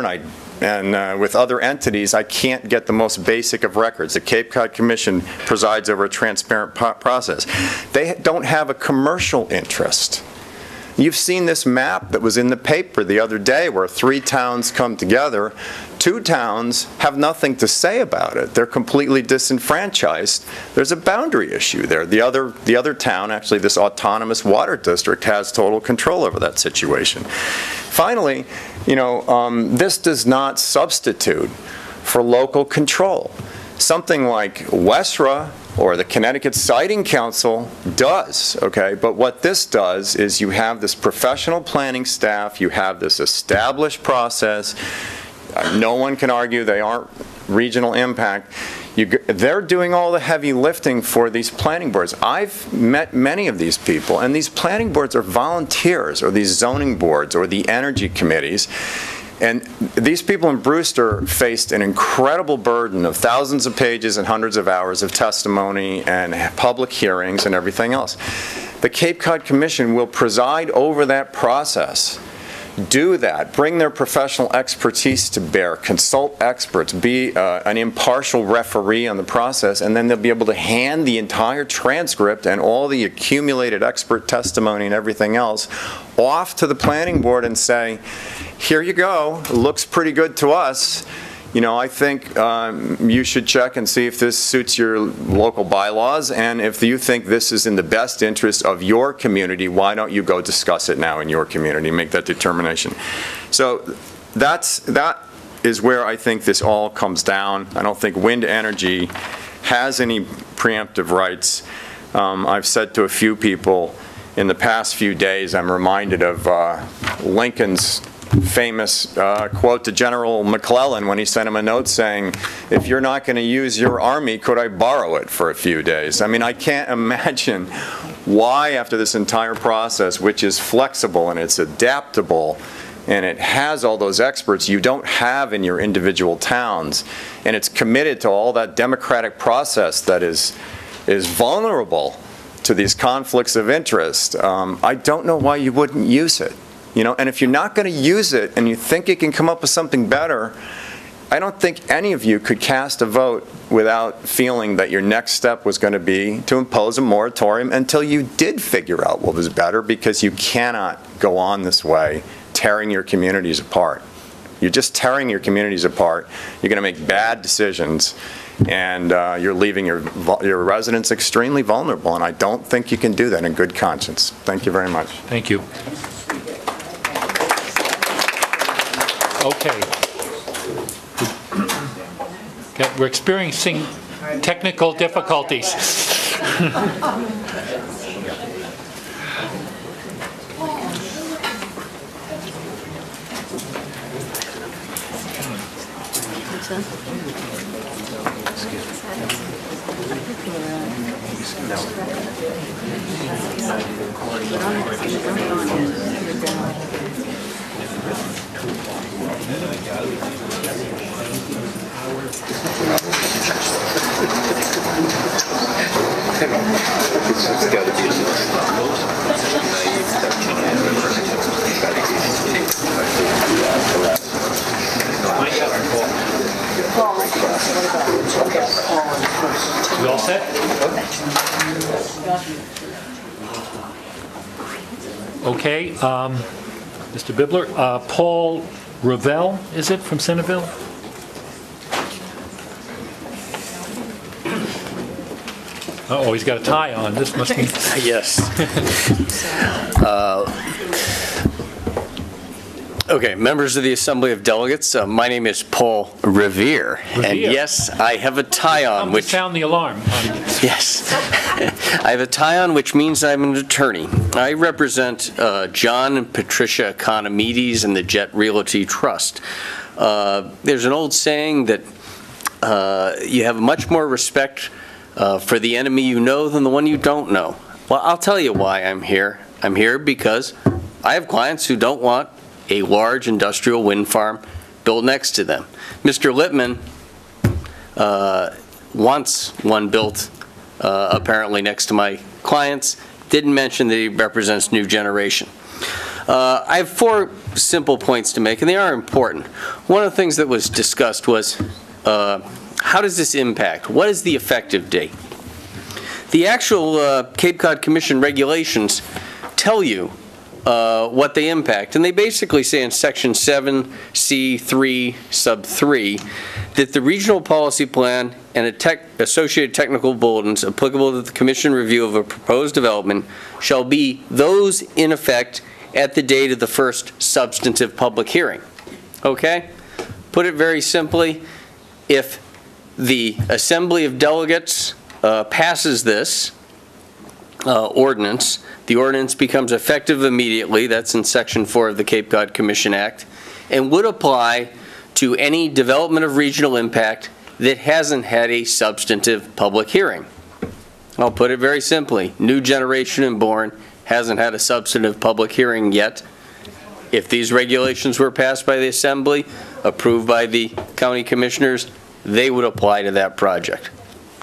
and with other entities. I can't get the most basic of records. The Cape Cod Commission presides over a transparent process. They don't have a commercial interest. You've seen this map that was in the paper the other day where 3 towns come together. 2 towns have nothing to say about it. They're completely disenfranchised. There's a boundary issue there. The other town, actually this autonomous water district, has total control over that situation. Finally, this does not substitute for local control. Something like WESRA or the Connecticut Siting Council does, okay? But what this does is you have this professional planning staff, you have this established process. No one can argue they aren't regional impact. They're doing all the heavy lifting for these planning boards. I've met many of these people, and these planning boards are volunteers, or these zoning boards, or the energy committees. And these people in Brewster faced an incredible burden of thousands of pages and hundreds of hours of testimony and public hearings and everything else. The Cape Cod Commission will preside over that process. Do that. Bring their professional expertise to bear. Consult experts. Be an impartial referee on the process, and then they'll be able to hand the entire transcript and all the accumulated expert testimony and everything else off to the planning board and say, here you go. It looks pretty good to us. you know, I think you should check and see if this suits your local bylaws, and if you think this is in the best interest of your community, why don't you go discuss it now in your community, make that determination. So that is where I think this all comes down. I don't think wind energy has any preemptive rights. I've said to a few people in the past few days, I'm reminded of Lincoln's famous quote to General McClellan when he sent him a note saying, if you're not going to use your army, could I borrow it for a few days? I mean, I can't imagine why, after this entire process, which is flexible and it's adaptable, and it has all those experts you don't have in your individual towns, and it's committed to all that democratic process that is vulnerable to these conflicts of interest, I don't know why you wouldn't use it. You know, and if you're not going to use it and you think you can come up with something better, I don't think any of you could cast a vote without feeling that your next step was going to be to impose a moratorium until you did figure out what was better, because you cannot go on this way, tearing your communities apart. You're just tearing your communities apart. You're going to make bad decisions, and you're leaving your residents extremely vulnerable, and I don't think you can do that in good conscience. Thank you very much. Thank you. Okay. We're experiencing technical difficulties. You all set? Okay, Mr. Bibler, Paul Ravel, is it, from Centerville? Uh-oh, he's got a tie on. This must be... Yes. Okay, members of the Assembly of Delegates, my name is Paul Revere, and yes, I have a tie on, which... Sound the alarm. Yes. I have a tie on, which means I'm an attorney. I represent John and Patricia Economides and the Jet Realty Trust. There's an old saying that you have much more respect for the enemy you know than the one you don't know. Well, I'll tell you why I'm here. I'm here because I have clients who don't want a large industrial wind farm built next to them. Mr. Lipman wants one built apparently next to my clients. Didn't mention that he represents new generation. I have 4 simple points to make, and they are important. One of the things that was discussed was how does this impact? What is the effective date? The actual Cape Cod Commission regulations tell you what they impact, and they basically say in Section 7C3 sub 3 that the regional policy plan and associated technical bulletins applicable to the Commission review of a proposed development shall be those in effect at the date of the first substantive public hearing. Okay? Put it very simply, if the Assembly of Delegates passes this ordinance, the ordinance becomes effective immediately. That's in Section 4 of the Cape Cod Commission Act, and would apply to any development of regional impact that hasn't had a substantive public hearing. I'll put it very simply. New generation in Bourne hasn't had a substantive public hearing yet. If these regulations were passed by the Assembly, approved by the county commissioners, they would apply to that project.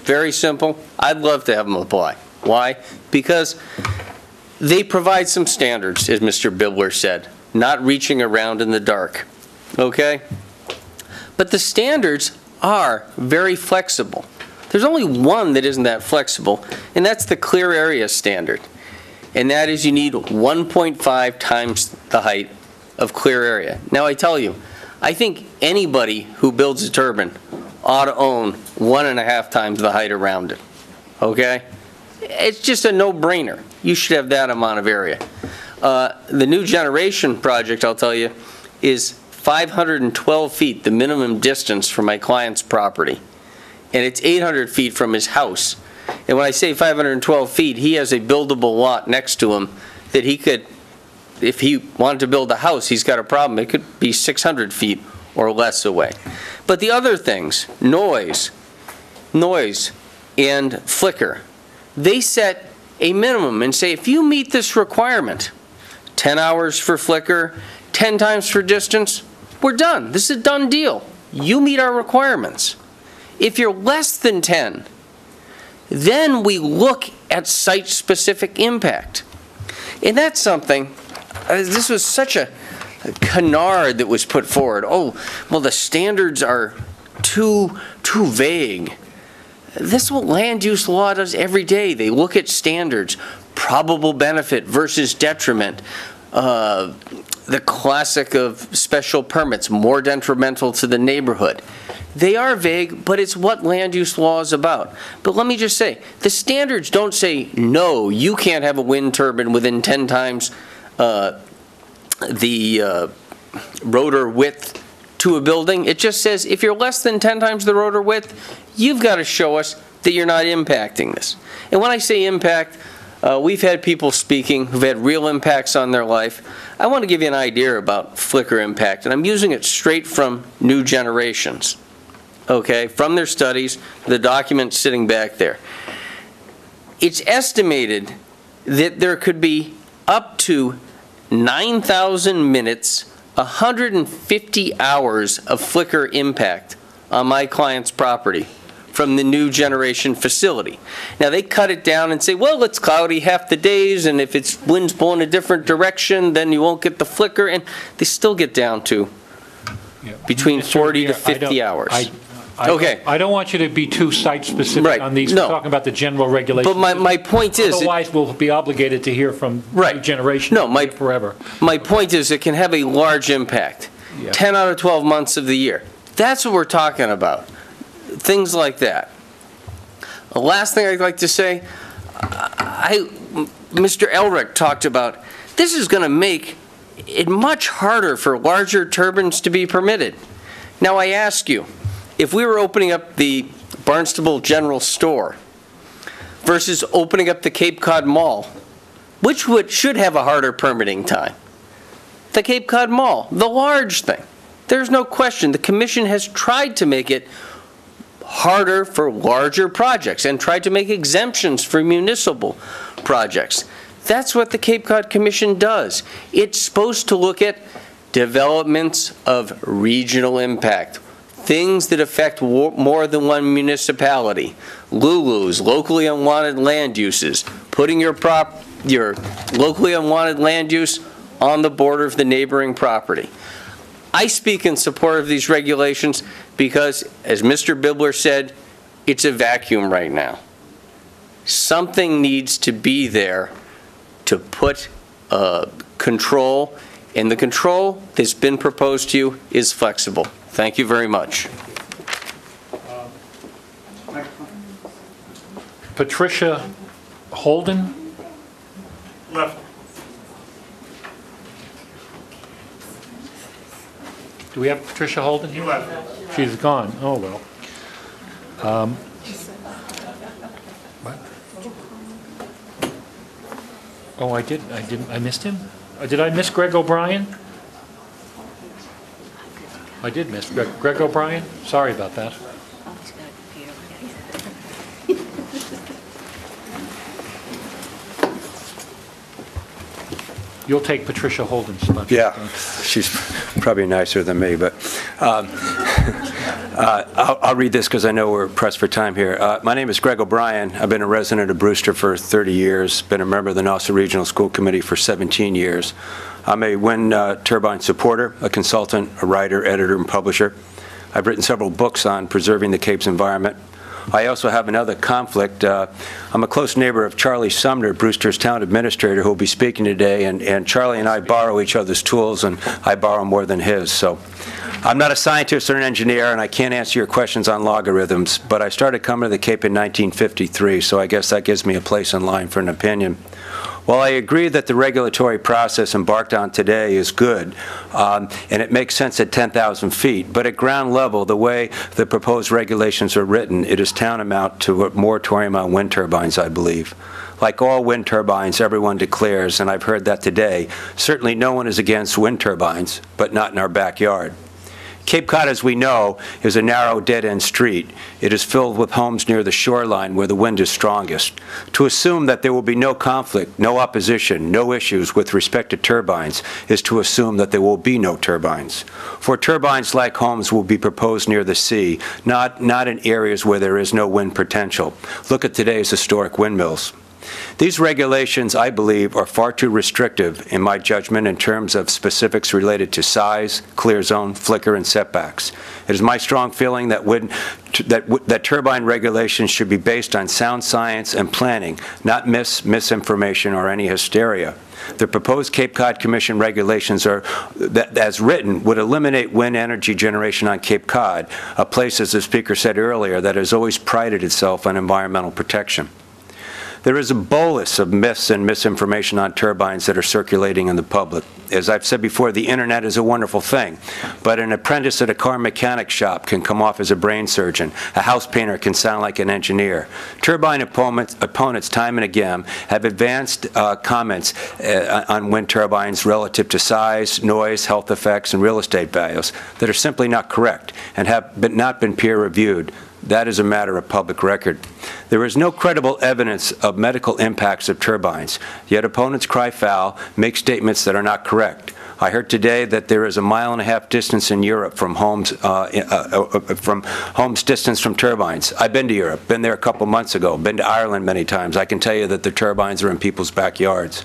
Very simple. I'd love to have them apply. Why? Because they provide some standards, as Mr. Bibler said, not reaching around in the dark. Okay? But the standards are very flexible. There's only one that isn't that flexible, and that's the clear area standard. And that is you need 1.5 times the height of clear area. Now I tell you, I think anybody who builds a turbine ought to own 1.5 times the height around it, okay? It's just a no-brainer. You should have that amount of area. The new generation project, I'll tell you, is 512 feet, the minimum distance from my client's property. And it's 800 feet from his house. And when I say 512 feet, he has a buildable lot next to him that he could, if he wanted to build a house, he's got a problem. It could be 600 feet or less away. But the other things, noise, and flicker, they set a minimum and say, if you meet this requirement, 10 hours for flicker, 10 times for distance, we're done. This is a done deal. You meet our requirements. If you're less than 10, then we look at site-specific impact. And that's something, this was such a canard that was put forward. Oh, well, the standards are too vague. This is what land use law does every day. They look at standards, probable benefit versus detriment, the classic of special permits, more detrimental to the neighborhood. They are vague, but it's what land use law is about. But let me just say, the standards don't say, no, you can't have a wind turbine within 10 times the rotor width to a building. It just says, if you're less than 10 times the rotor width, you've got to show us that you're not impacting this. And when I say impact, we've had people speaking who've had real impacts on their life. I want to give you an idea about flicker impact, and I'm using it straight from New Generations. Okay, from their studies, the document sitting back there. It's estimated that there could be up to 9,000 minutes, 150 hours of flicker impact on my client's property from the New Generation facility. Now, they cut it down and say, well, it's cloudy half the days, and if it's wind's blowing a different direction, then you won't get the flicker, and they still get down to between 40 to 50 hours. Okay. I don't want you to be too site-specific on these. No. We're talking about the general regulations. But my point is... Otherwise, we'll be obligated to hear from New Generation forever. My point is it can have a large impact. 10 out of 12 months of the year. That's what we're talking about. Things like that. The last thing I'd like to say, Mr. Elric talked about, this is going to make it much harder for larger turbines to be permitted. Now, I ask you, if we were opening up the Barnstable General Store versus opening up the Cape Cod Mall, which should have a harder permitting time? The Cape Cod Mall, the large thing. There's no question. The Commission has tried to make it harder for larger projects and tried to make exemptions for municipal projects. That's what the Cape Cod Commission does. It's supposed to look at developments of regional impact, things that affect more than one municipality, LULUs, locally unwanted land uses, putting your locally unwanted land use on the border of the neighboring property. I speak in support of these regulations because, as Mr. Bibler said, it's a vacuum right now. Something needs to be there to put control, and the control that's been proposed to you is flexible. Thank you very much. Patricia Holden? Left. Do we have Patricia Holden here? Left. She's gone. Oh, well. What? Oh, I missed him? Did I miss Greg O'Brien? I did miss Greg O'Brien. Sorry about that. You'll take Patricia Holden's spot. Yeah, she's probably nicer than me, but I'll read this because I know we're pressed for time here. My name is Greg O'Brien. I've been a resident of Brewster for 30 years, been a member of the Nauset Regional School Committee for 17 years. I'm a wind turbine supporter, a consultant, a writer, editor, and publisher. I've written several books on preserving the Cape's environment. I also have another conflict. I'm a close neighbor of Charlie Sumner, Brewster's town administrator, who will be speaking today, and Charlie and I borrow each other's tools, and I borrow more than his. So I'm not a scientist or an engineer, and I can't answer your questions on logarithms, but I started coming to the Cape in 1953, so I guess that gives me a place in line for an opinion. While I agree that the regulatory process embarked on today is good, and it makes sense at 10,000 feet, but at ground level, the way the proposed regulations are written, it is tantamount to a moratorium on wind turbines, I believe. Like all wind turbines, everyone declares, and I've heard that today, certainly no one is against wind turbines, but not in our backyard. Cape Cod, as we know, is a narrow, dead-end street. It is filled with homes near the shoreline where the wind is strongest. To assume that there will be no conflict, no opposition, no issues with respect to turbines is to assume that there will be no turbines. For turbines like homes will be proposed near the sea, not in areas where there is no wind potential. Look at today's historic windmills. These regulations, I believe, are far too restrictive, in my judgment, in terms of specifics related to size, clear zone, flicker, and setbacks. It is my strong feeling that turbine regulations should be based on sound science and planning, not misinformation or any hysteria. The proposed Cape Cod Commission regulations as written, would eliminate wind energy generation on Cape Cod, a place, as the speaker said earlier, that has always prided itself on environmental protection. There is a bolus of myths and misinformation on turbines that are circulating in the public. As I've said before, the internet is a wonderful thing, but an apprentice at a car mechanic shop can come off as a brain surgeon. A house painter can sound like an engineer. Turbine opponents time and again have advanced comments on wind turbines relative to size, noise, health effects, and real estate values that are simply not correct and have not been peer reviewed. That is a matter of public record. There is no credible evidence of medical impacts of turbines, yet opponents cry foul, make statements that are not correct. I heard today that there is a 1.5 mile distance in Europe from homes distance from turbines. I've been to Europe, been there a couple months ago, been to Ireland many times. I can tell you that the turbines are in people's backyards.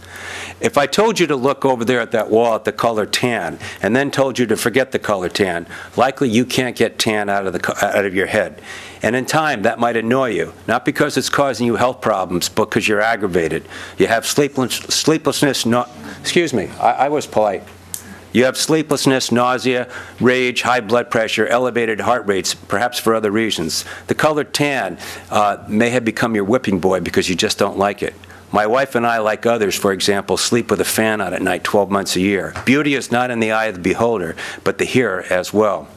If I told you to look over there at that wall at the color tan, and then told you to forget the color tan, likely you can't get tan out of your head. And in time, that might annoy you, not because it's causing you health problems, but because you're aggravated. You have sleeplessness, excuse me, I was polite. You have sleeplessness, nausea, rage, high blood pressure, elevated heart rates, perhaps for other reasons. The color tan may have become your whipping boy because you just don't like it. My wife and I, like others, for example, sleep with a fan on at night 12 months a year. Beauty is not in the eye of the beholder, but the hearer as well.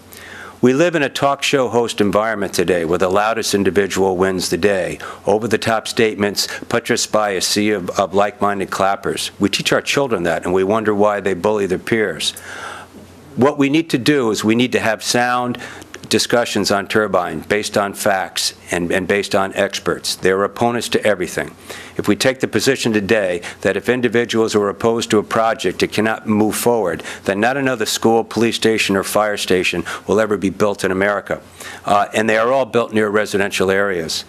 We live in a talk show host environment today where the loudest individual wins the day. Over-the-top statements puts us by a sea of like-minded clappers. We teach our children that, and we wonder why they bully their peers. What we need to do is we need to have sound discussions on turbine based on facts and based on experts. There are opponents to everything. If we take the position today that if individuals are opposed to a project, it cannot move forward, then not another school, police station, or fire station will ever be built in America. And they are all built near residential areas.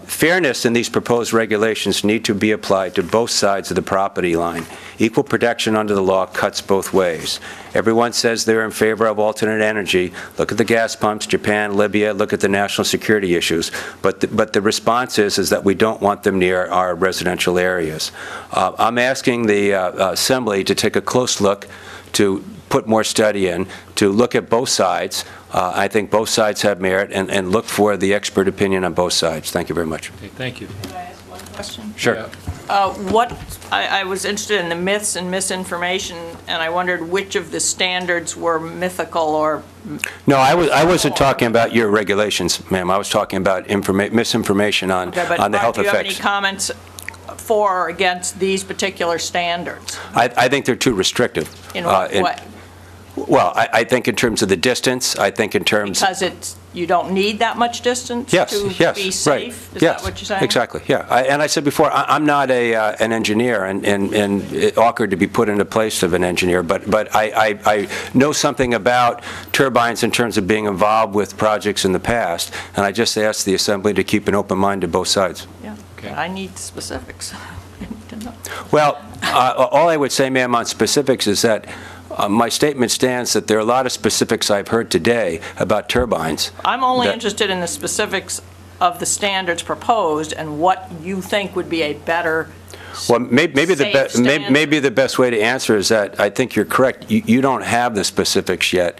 Fairness in these proposed regulations need to be applied to both sides of the property line. Equal protection under the law cuts both ways. Everyone says they're in favor of alternate energy. Look at the gas pumps, Japan, Libya, look at the national security issues. But the response is that we don't want them near our residential areas. I'm asking the Assembly to take a close look, to put more study in, to look at both sides. I think both sides have merit, and look for the expert opinion on both sides. Thank you very much. Okay, thank you. Can I ask one question? Sure. Yeah. I was interested in the myths and misinformation, and I wondered which of the standards were mythical or... No, I wasn't talking about your regulations, ma'am. I was talking about misinformation on the health effects. Do you have any comments for or against these particular standards? I think they're too restrictive. In what way? Well, I think in terms of the distance, I think in terms... Because you don't need that much distance to be safe? Right. Is that what you're saying? Exactly, yeah. And I said before, I'm not an engineer, and it's awkward to be put into place of an engineer, but I know something about turbines in terms of being involved with projects in the past, and I just asked the Assembly to keep an open mind to both sides. Yeah, okay. I need specifics. Well, all I would say, ma'am, on specifics is that my statement stands that there are a lot of specifics I've heard today about turbines. I'm only interested in the specifics of the standards proposed and what you think would be a better maybe the best way to answer is that I think you're correct. You don't have the specifics yet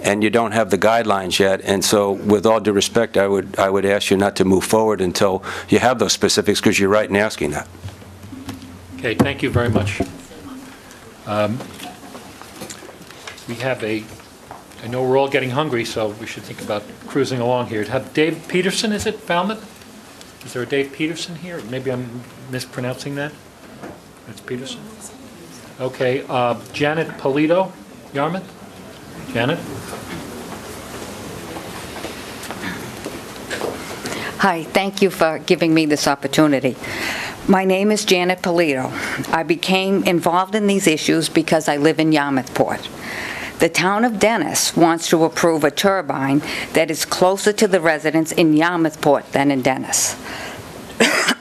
and you don't have the guidelines yet. And so with all due respect, I would ask you not to move forward until you have those specifics, because you're right in asking that. Okay, thank you very much. We have I know we're all getting hungry, so we should think about cruising along here. Have Dave Peterson, is it, Falmouth? Is there a Dave Peterson here? Maybe I'm mispronouncing that. That's Peterson? Okay, Janet Polito, Yarmouth? Janet? Hi, thank you for giving me this opportunity. My name is Janet Polito. I became involved in these issues because I live in Yarmouthport. The town of Dennis wants to approve a turbine that is closer to the residents in Yarmouthport than in Dennis.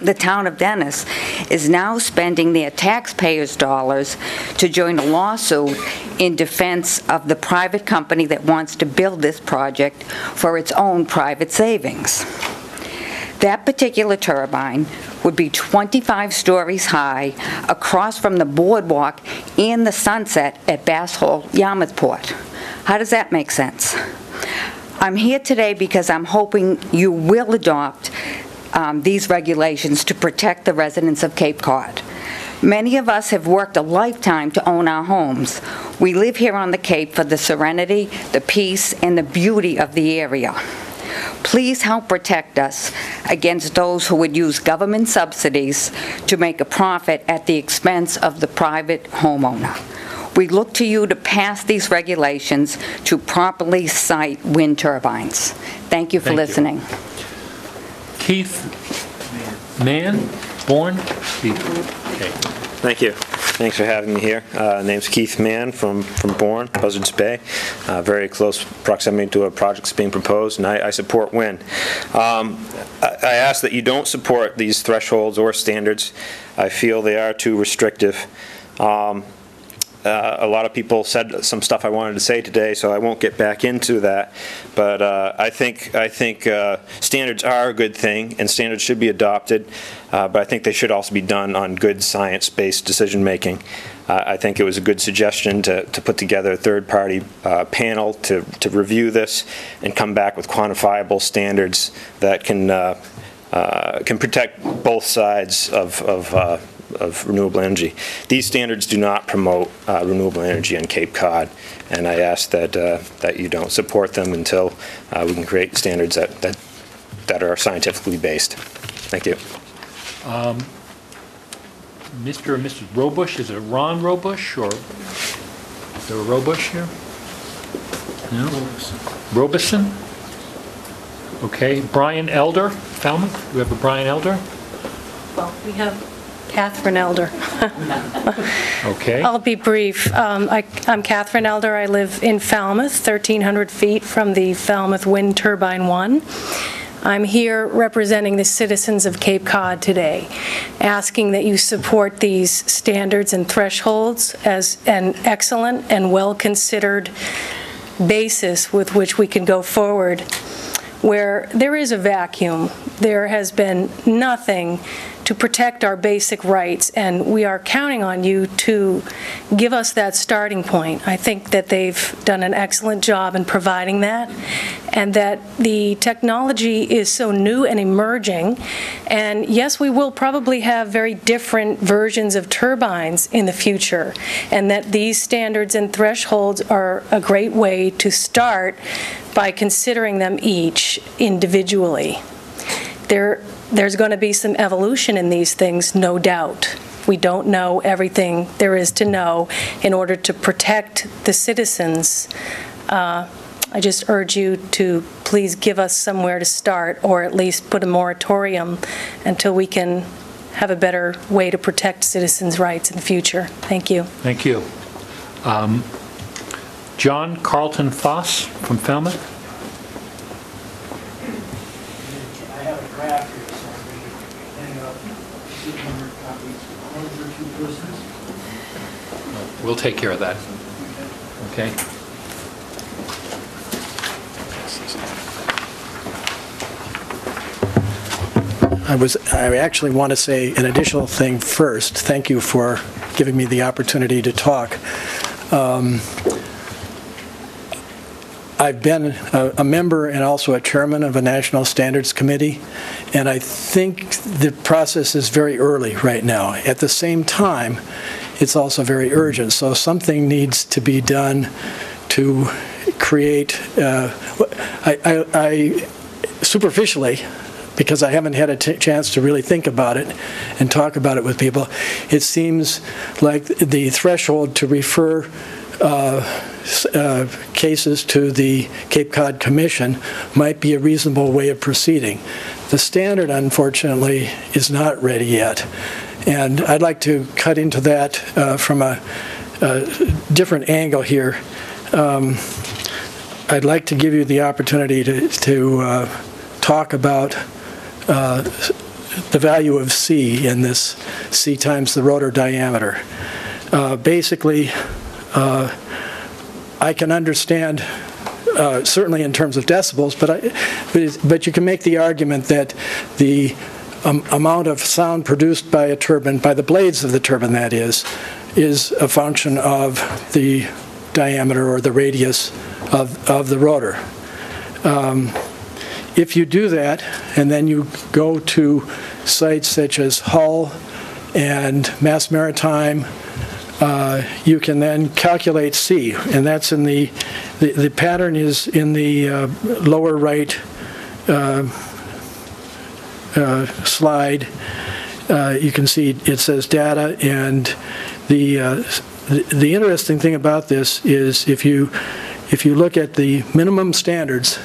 The town of Dennis is now spending their taxpayers' dollars to join a lawsuit in defense of the private company that wants to build this project for its own private savings. That particular turbine would be 25 stories high across from the boardwalk and the sunset at Bass Hole, Yarmouthport. How does that make sense? I'm here today because I'm hoping you will adopt these regulations to protect the residents of Cape Cod. Many of us have worked a lifetime to own our homes. We live here on the Cape for the serenity, the peace, and the beauty of the area. Please help protect us against those who would use government subsidies to make a profit at the expense of the private homeowner. We look to you to pass these regulations to properly site wind turbines. Thank you for listening. Keith Mann, Bourne? Okay. Thank you. Thanks for having me here. Name's Keith Mann from Bourne, Buzzards Bay. Very close proximity to a project that's being proposed, and I support wind. I ask that you don't support these thresholds or standards. I feel they are too restrictive. A lot of people said some stuff I wanted to say today, so I won't get back into that. But I think standards are a good thing, and standards should be adopted. But I think they should also be done on good science-based decision-making. I think it was a good suggestion to put together a third-party panel to review this and come back with quantifiable standards that can protect both sides of renewable energy. These standards do not promote renewable energy in Cape Cod, and I ask that you don't support them until we can create standards that are scientifically based. Thank you. Mr. and Mrs. Robush, is it Ron Robush, or is there a Robush here? No? Robeson? Okay. Brian Elder, Falmouth? We have a Brian Elder? Well, we have Catherine Elder. Okay. I'll be brief. I'm Catherine Elder. I live in Falmouth, 1,300 feet from the Falmouth Wind Turbine 1. I'm here representing the citizens of Cape Cod today, asking that you support these standards and thresholds as an excellent and well-considered basis with which we can go forward. Where there is a vacuum, there has been nothing to protect our basic rights, and we are counting on you to give us that starting point. I think that they've done an excellent job in providing that, and that the technology is so new and emerging, and yes, we will probably have very different versions of turbines in the future, and that these standards and thresholds are a great way to start by considering them each individually. There's going to be some evolution in these things, no doubt. We don't know everything there is to know in order to protect the citizens. I just urge you to please give us somewhere to start, or at least put a moratorium until we can have a better way to protect citizens' rights in the future. Thank you. Thank you. John Carlton Foss from Falmouth. I have a draft here, so We'll take care of that. Okay. I actually want to say an additional thing first. Thank you for giving me the opportunity to talk. I've been a member and also a chairman of a national standards committee, and I think the process is very early right now. At the same time, it's also very urgent, so something needs to be done to create, I superficially, because I haven't had a chance to really think about it and talk about it with people, it seems like the threshold to refer cases to the Cape Cod Commission might be a reasonable way of proceeding. The standard, unfortunately, is not ready yet. And I'd like to cut into that from a different angle here. I'd like to give you the opportunity to talk about the value of C in this C times the rotor diameter. Basically, I can understand, certainly in terms of decibels, but you can make the argument that the amount of sound produced by a turbine, by the blades of the turbine that is a function of the diameter or the radius of the rotor. If you do that, and then you go to sites such as Hull and Mass Maritime, you can then calculate C, and that's in the pattern is in the lower right slide. You can see it says data, and the interesting thing about this is if you look at the minimum standards,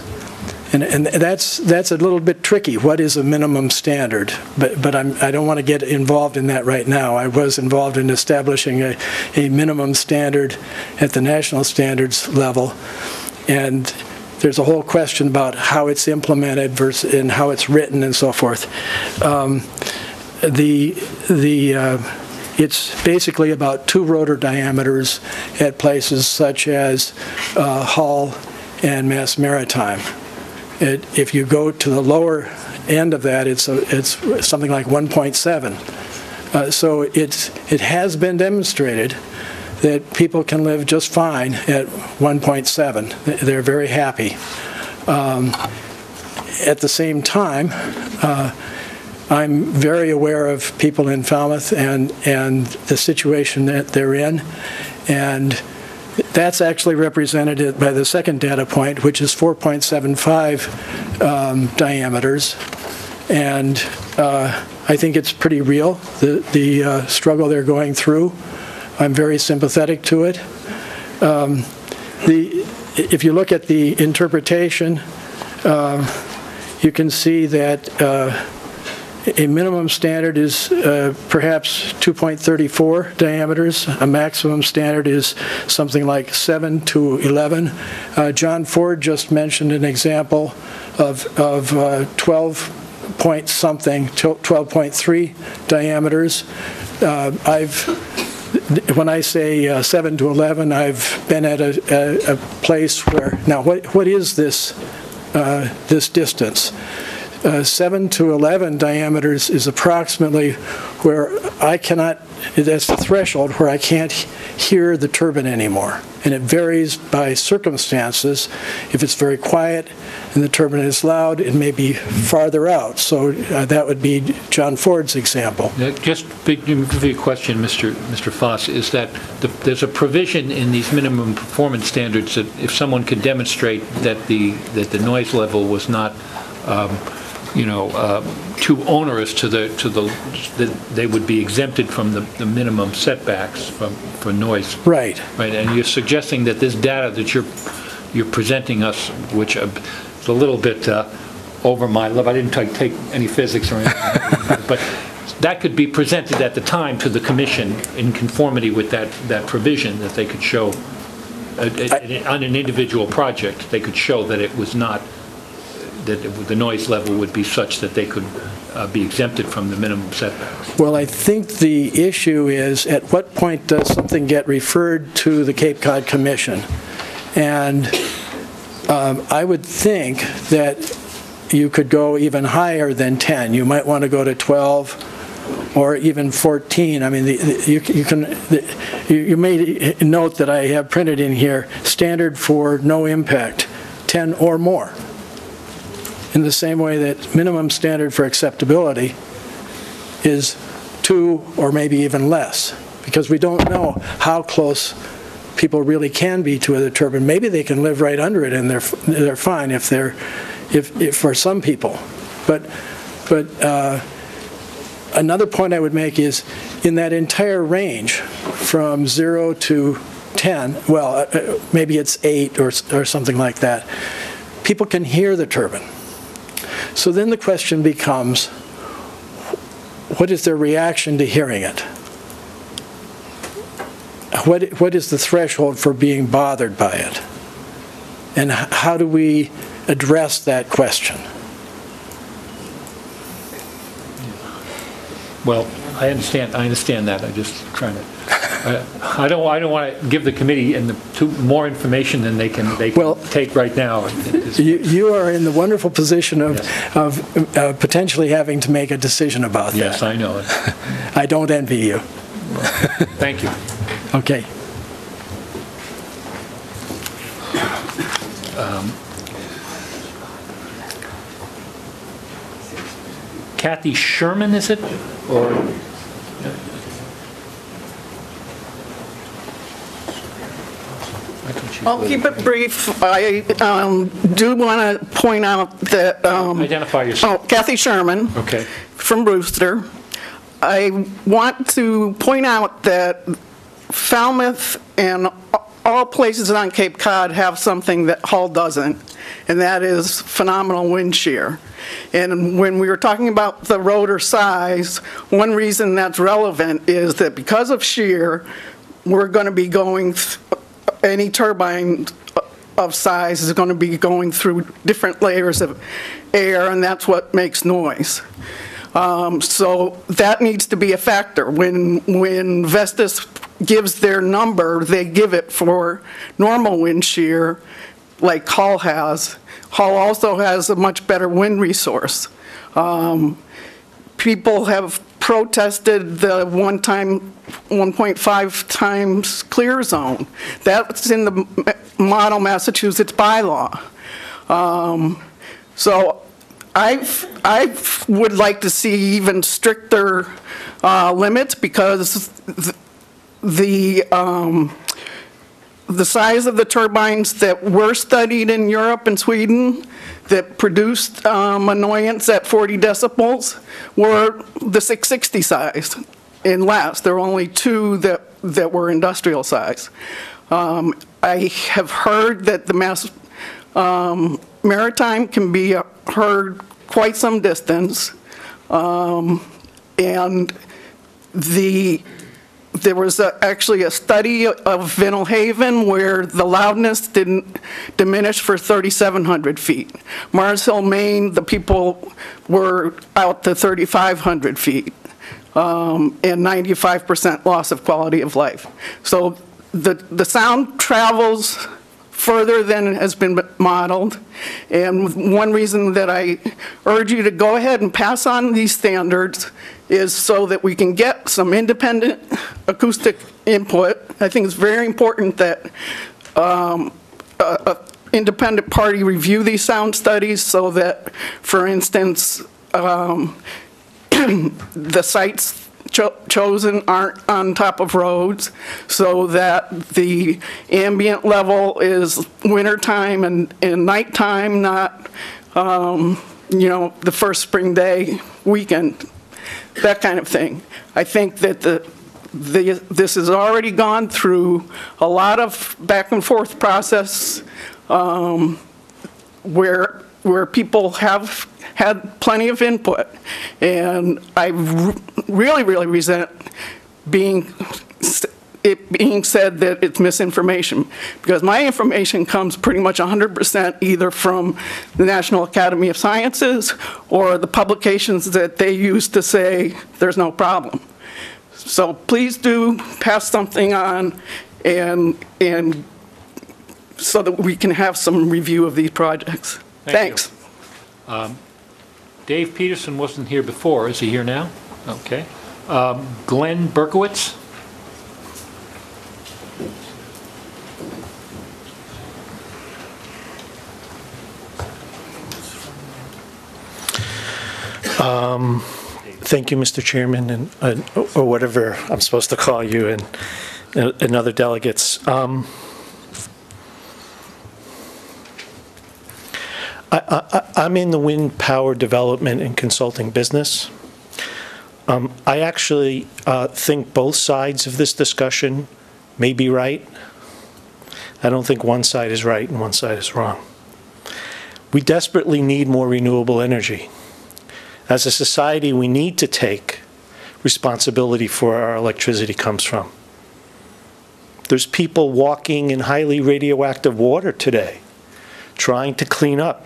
and that's a little bit tricky. What is a minimum standard? But I don't want to get involved in that right now. I was involved in establishing a minimum standard at the national standards level, and there's a whole question about how it's implemented versus and how it's written and so forth. It's basically about 2 rotor diameters at places such as Hull and Mass Maritime. If you go to the lower end of that, it's something like 1.7. So it has been demonstrated that people can live just fine at 1.7. They're very happy. At the same time, I'm very aware of people in Falmouth and the situation that they're in, and that's actually represented by the second data point, which is 4.75 diameters, and I think it's pretty real, the struggle they're going through. I'm very sympathetic to it. If you look at the interpretation, you can see that a minimum standard is perhaps 2.34 diameters. A maximum standard is something like 7 to 11. John Ford just mentioned an example of 12.3 diameters. When I say 7 to 11, I've been at a place where, now what is this distance? 7 to 11 diameters is approximately where I cannot, that's the threshold where I can't hear the turbine anymore. And it varies by circumstances. If it's very quiet and the turbine is loud, it may be farther out. So that would be John Ford's example. Just a question, Mr. Foss, is that there's a provision in these minimum performance standards that if someone could demonstrate that the noise level was not too onerous that they would be exempted from the minimum setbacks for noise. Right. Right. And you're suggesting that this data that you're presenting us, which is a little bit over my level. I didn't take any physics or anything, but that could be presented at the time to the commission in conformity with that provision, that they could show on an individual project, they could show that it was not, that the noise level would be such that they could be exempted from the minimum setbacks. Well, I think the issue is at what point does something get referred to the Cape Cod Commission? And I would think that you could go even higher than 10. You might want to go to 12 or even 14. I mean, you may note that I have printed in here standard for no impact 10 or more. In the same way that minimum standard for acceptability is 2 or maybe even less, because we don't know how close people really can be to the turbine. Maybe they can live right under it and they're fine if for some people. But another point I would make is in that entire range from 0 to 10, well, maybe it's 8 or something like that, people can hear the turbine. So then the question becomes, what is their reaction to hearing it? What is the threshold for being bothered by it? And how do we address that question? Well, I understand that. I'm just trying to. I don't want to give the committee more information than they can take right now. You are in the wonderful position of potentially having to make a decision about that. Yes, I know it. I don't envy you. Thank you. Okay. Kathy Sherman, is it? Or I'll keep it brief. I do want to point out that... identify yourself. Oh, Kathy Sherman. Okay. From Brewster. I want to point out that Falmouth and all places on Cape Cod have something that Hull doesn't, and that is phenomenal wind shear. And when we were talking about the rotor size, one reason that's relevant is that because of shear, we're going to be going, any turbine of size is going to be going through different layers of air, and that's what makes noise. So that needs to be a factor. When Vestas gives their number, they give it for normal wind shear, like Hull has. Hull also has a much better wind resource. People have protested the 1.5 times clear zone. That's in the model Massachusetts bylaw. So I would like to see even stricter limits, because the size of the turbines that were studied in Europe and Sweden that produced annoyance at 40 decibels were the 660 size and less. There were only 2 that were industrial size. I have heard that the maritime can be heard quite some distance, and there was actually a study of Vinyl Haven where the loudness didn't diminish for 3,700 feet. Mars Hill, Maine, the people were out to 3,500 feet, and 95% loss of quality of life. So the sound travels further than has been modeled, and one reason that I urge you to go ahead and pass on these standards is so that we can get some independent acoustic input. I think it's very important that an independent party review these sound studies so that, for instance, the sites chosen aren't on top of roads, so that the ambient level is wintertime and nighttime, not the first spring day weekend, that kind of thing. I think that this has already gone through a lot of back and forth process where people have had plenty of input, and I really resent it being said that it's misinformation, because my information comes pretty much 100% either from the National Academy of Sciences or the publications that they use to say there's no problem. So please do pass something on, and so that we can have some review of these projects. Thanks. Dave Peterson wasn't here before. Is he here now? Okay. Glenn Berkowitz? Thank you, Mr. Chairman, and or whatever I'm supposed to call you, and other delegates. I'm in the wind power development and consulting business. I actually think both sides of this discussion may be right. I don't think one side is right and one side is wrong. We desperately need more renewable energy. As a society, we need to take responsibility for where our electricity comes from. There's people walking in highly radioactive water today, trying to clean up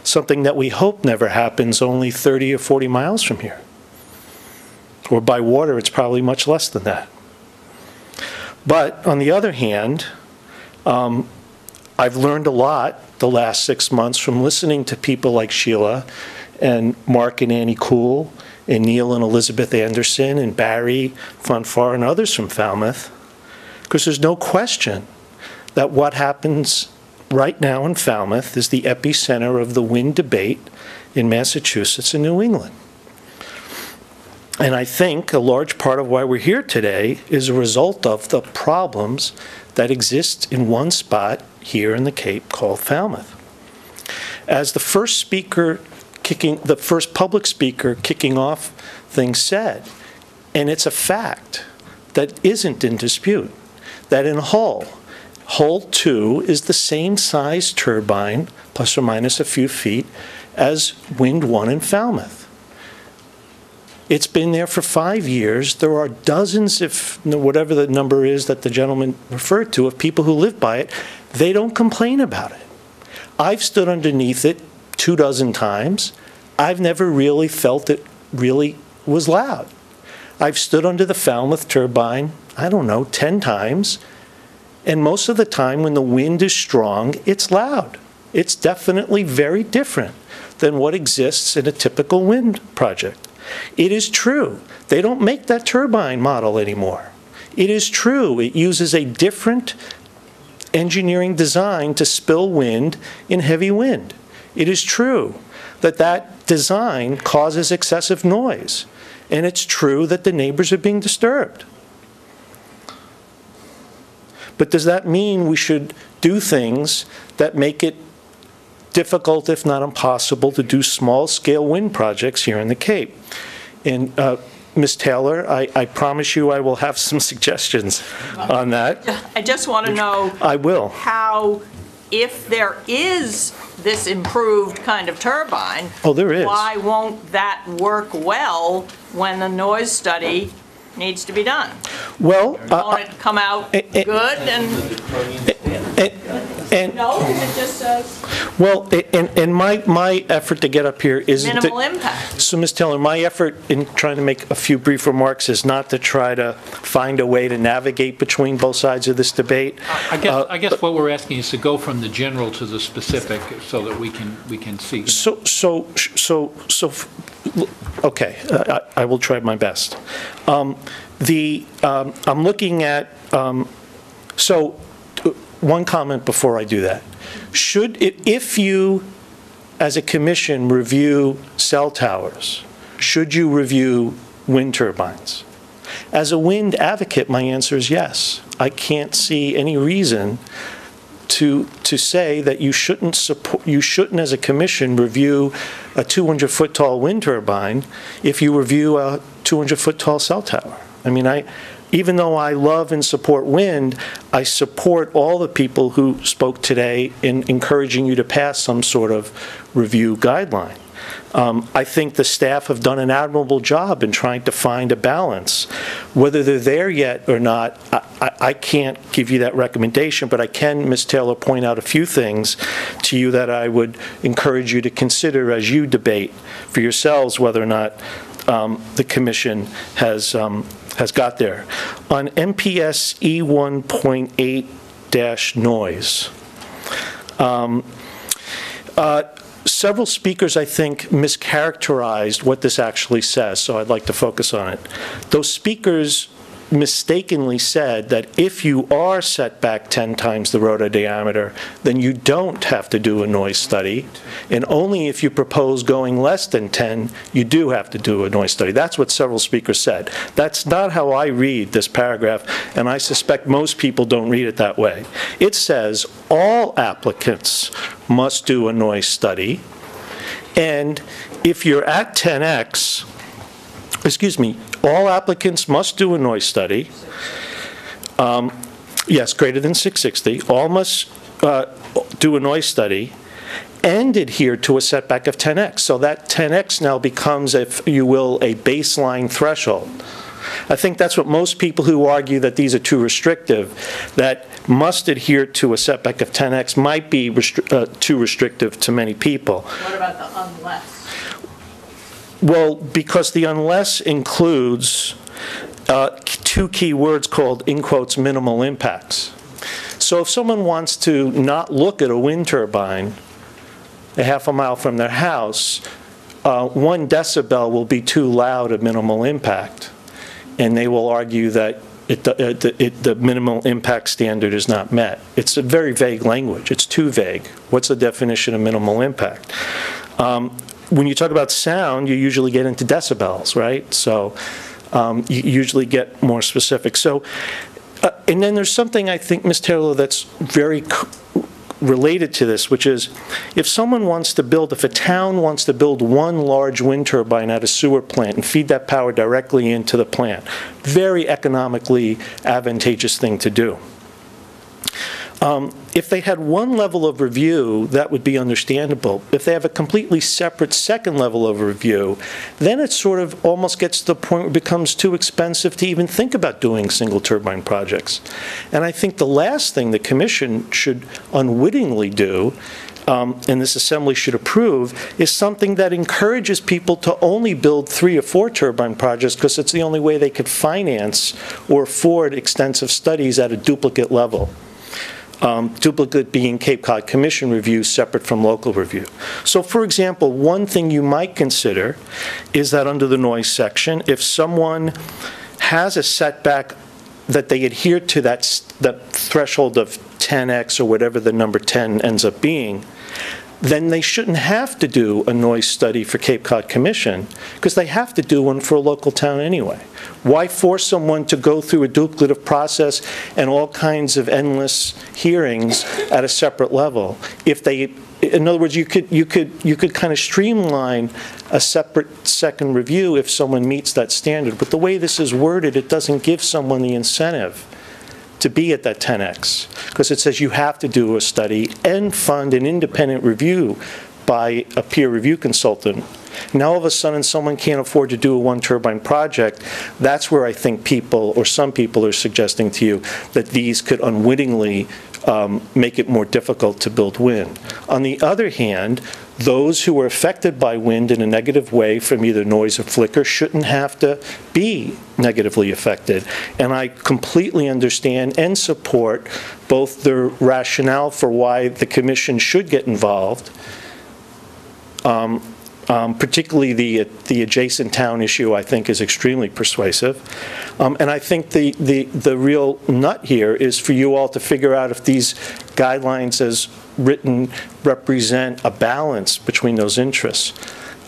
something that we hope never happens only 30 or 40 miles from here. Or by water, it's probably much less than that. But on the other hand, I've learned a lot the last 6 months from listening to people like Sheila and Mark and Annie Cool and Neil and Elizabeth Anderson and Barry Funfar and others from Falmouth, because there's no question that what happens right now in Falmouth is the epicenter of the wind debate in Massachusetts and New England. And I think a large part of why we're here today is a result of the problems that exist in one spot here in the Cape called Falmouth. As the first public speaker kicking off things said, and it's a fact that isn't in dispute, that in Hull 2 is the same size turbine, plus or minus a few feet, as Wind 1 in Falmouth. It's been there for 5 years. There are dozens, if whatever the number is that the gentleman referred to, of people who live by it. They don't complain about it. I've stood underneath it 24 times. I've never really felt it really was loud. I've stood under the Falmouth turbine, I don't know, 10 times. And most of the time when the wind is strong, it's loud. It's definitely very different than what exists in a typical wind project. It is true, they don't make that turbine model anymore. It is true, it uses a different engineering design to spill wind in heavy wind. It is true that that design causes excessive noise. And it's true that the neighbors are being disturbed. But does that mean we should do things that make it difficult, if not impossible, to do small-scale wind projects here in the Cape? And Ms. Taylor, I promise you I will have some suggestions on that. I just want to know I will. How, if there is this improved kind of turbine, there is. Why won't that work well when the noise study needs to be done? Well, won't it come out good and no, it just says well, and my effort to get up here is minimal impact. So, Ms. Taylor, my effort in trying to make a few brief remarks is not to try to find a way to navigate between both sides of this debate. I guess what we're asking is to go from the general to the specific, so that we can see. Okay, I will try my best. I'm looking at one comment before I do that. If you, as a commission, review cell towers, should you review wind turbines? As a wind advocate, my answer is yes. I can't see any reason to say that you shouldn't, as a commission, review a 200-foot tall wind turbine if you review a 200-foot tall cell tower. I mean, even though I love and support wind, I support all the people who spoke today in encouraging you to pass some sort of review guideline. I think the staff have done an admirable job in trying to find a balance. Whether they're there yet or not, I can't give you that recommendation, but I can, Ms. Taylor, point out a few things to you that I would encourage you to consider as you debate for yourselves whether or not the commission has got there. On MPS E1.8-noise, several speakers, I think, mischaracterized what this actually says, so I'd like to focus on it. Those speakers mistakenly said that if you are set back 10 times the rotor diameter, then you don't have to do a noise study, and only if you propose going less than 10, you do have to do a noise study. That's what several speakers said. That's not how I read this paragraph, and I suspect most people don't read it that way. It says all applicants must do a noise study, and if you're at 10x, excuse me, all applicants must do a noise study. Yes, greater than 660. All must do a noise study and adhere to a setback of 10x. So that 10x now becomes, if you will, a baseline threshold. I think that's what most people who argue that these are too restrictive, that must adhere to a setback of 10x, might be too restrictive to many people. What about the unless? Well, because the unless includes two key words called, in quotes, minimal impacts. So if someone wants to not look at a wind turbine a half a mile from their house, 1 decibel will be too loud a minimal impact. And they will argue that the minimal impact standard is not met. It's a very vague language. It's too vague. What's the definition of minimal impact? When you talk about sound, you usually get into decibels, right? So you usually get more specific. So, and then there's something, I think, Ms. Taylor, that's very related to this, which is if someone wants to build, if a town wants to build one large wind turbine at a sewer plant and feed that power directly into the plant, very economically advantageous thing to do. If they had one level of review, that would be understandable. If they have a completely separate second level of review, then it sort of almost gets to the point where it becomes too expensive to even think about doing single turbine projects. And I think the last thing the Commission should unwittingly do, and this Assembly should approve, is something that encourages people to only build 3 or 4 turbine projects because it's the only way they could finance or afford extensive studies at a duplicate level. Duplicate being Cape Cod Commission review separate from local review. So for example, one thing you might consider is that under the noise section, if someone has a setback that they adhere to that threshold of 10x or whatever the number 10 ends up being, then they shouldn't have to do a noise study for Cape Cod Commission because they have to do one for a local town anyway. Why force someone to go through a duplicative process and all kinds of endless hearings at a separate level? If they, in other words, you could kind of streamline a separate second review if someone meets that standard. But the way this is worded, it doesn't give someone the incentive to be at that 10x, because it says you have to do a study and fund an independent review by a peer review consultant. Now all of a sudden someone can't afford to do a 1 turbine project. That's where I think people, or some people, are suggesting to you that these could unwittingly make it more difficult to build wind. On the other hand, those who are affected by wind in a negative way from either noise or flicker shouldn't have to be negatively affected. And I completely understand and support both the rationale for why the Commission should get involved, particularly the adjacent town issue, I think, is extremely persuasive. And I think the real nut here is for you all to figure out if these guidelines as written represent a balance between those interests.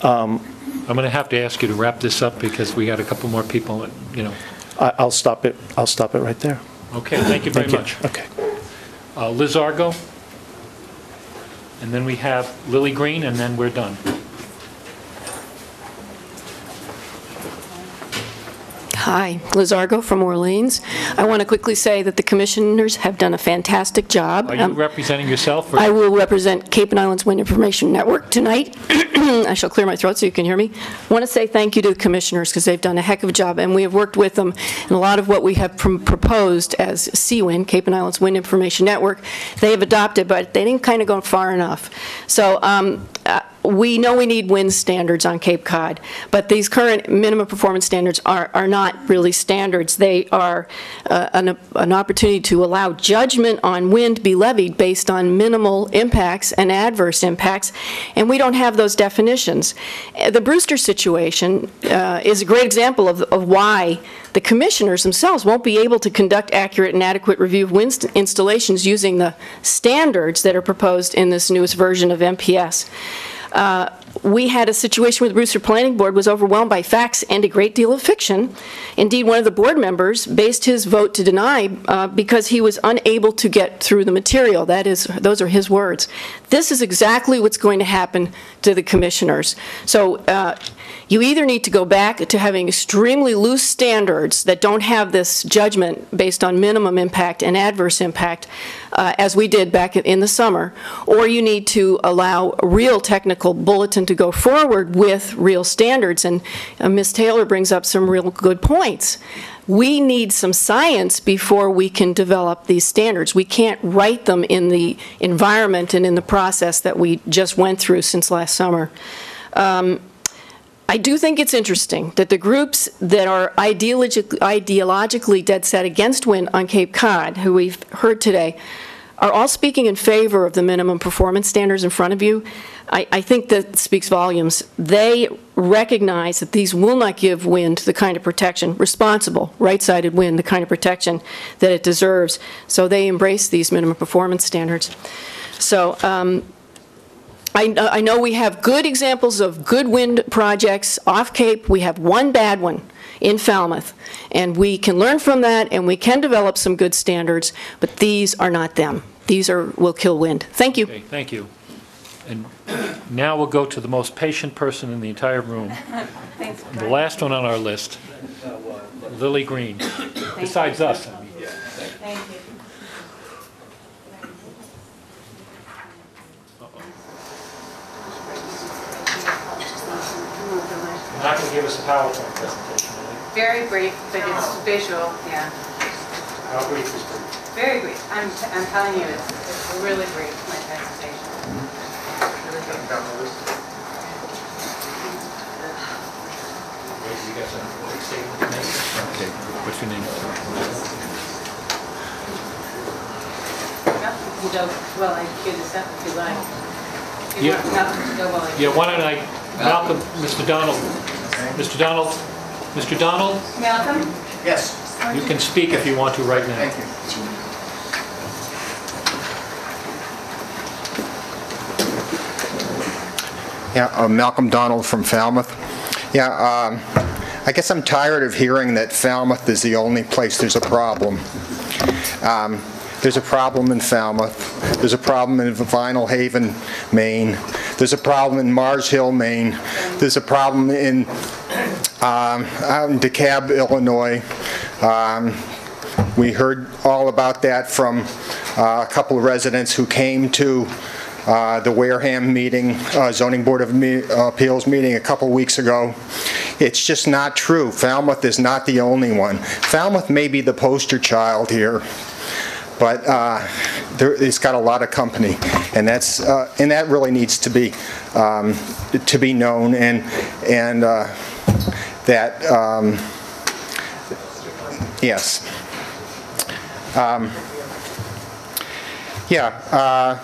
I'm going to have to ask you to wrap this up because we got a couple more people, you know. I'll stop it right there. Okay, thank you very much. Okay. Liz Argo, and then we have Lily Green, and then we're done. Hi, Liz Argo from Orleans. I want to quickly say that the commissioners have done a fantastic job. Are you representing yourself? Or? I will represent Cape and Islands Wind Information Network tonight. I shall clear my throat so you can hear me. I want to say thank you to the commissioners because they've done a heck of a job, and we have worked with them in a lot of what we have proposed as CWIN, Cape and Islands Wind Information Network. They have adopted, but they didn't kind of go far enough. So we know we need wind standards on Cape Cod, but these current minimum performance standards are not really standards. They are an opportunity to allow judgment on wind be levied based on minimal impacts and adverse impacts, and we don't have those definitions. The Brewster situation is a great example of why the commissioners themselves won't be able to conduct accurate and adequate review of wind installations using the standards that are proposed in this newest version of MPS. We had a situation where the Brewster Planning Board was overwhelmed by facts and a great deal of fiction. Indeed, one of the board members based his vote to deny because he was unable to get through the material. That is, those are his words. This is exactly what's going to happen to the commissioners. So you either need to go back to having extremely loose standards that don't have this judgment based on minimum impact and adverse impact, as we did back in the summer, or you need to allow a real technical bulletin to go forward with real standards. And Ms. Taylor brings up some real good points. We need some science before we can develop these standards. We can't write them in the environment and in the process that we just went through since last summer. I do think it's interesting that the groups that are ideologically dead set against wind on Cape Cod, who we've heard today, are all speaking in favor of the minimum performance standards in front of you. I think that speaks volumes. They recognize that these will not give wind the kind of protection, responsible, right-sided wind, the kind of protection that it deserves. So they embrace these minimum performance standards. So I know we have good examples of good wind projects off Cape. We have one bad one in Falmouth, and we can learn from that, and we can develop some good standards, but these are not them. These will kill wind. Thank you. Okay, thank you. And now we'll go to the most patient person in the entire room. The last one on our list, Lily Green, besides us. I mean. Thank you. You're not going to give us a PowerPoint presentation, are you? Very brief, but it's visual, yeah. How brief is brief? Very brief. I'm telling you, it's really brief, my presentation. Really brief. You got some quick statement to make? Okay. What's your name? You don't, well, I can do this up if you like. If you Yeah. want Malcolm to go while I Yeah, why don't I, Malcolm, Mr. Donald. Mr. Donald? Mr. Donald? Malcolm? Yes. You can speak if you want to right now. Thank you. Yeah, Malcolm Donald from Falmouth. Yeah, I guess I'm tired of hearing that Falmouth is the only place there's a problem. There's a problem in Falmouth. There's a problem in Vinyl Haven, Maine. There's a problem in Mars Hill, Maine. There's a problem in out in DeKalb, Illinois. We heard all about that from a couple of residents who came to the Wareham meeting, Zoning Board of Appeals meeting a couple weeks ago. It's just not true. Falmouth is not the only one. Falmouth may be the poster child here, but it's got a lot of company, and that really needs to be known, and that yes, yeah.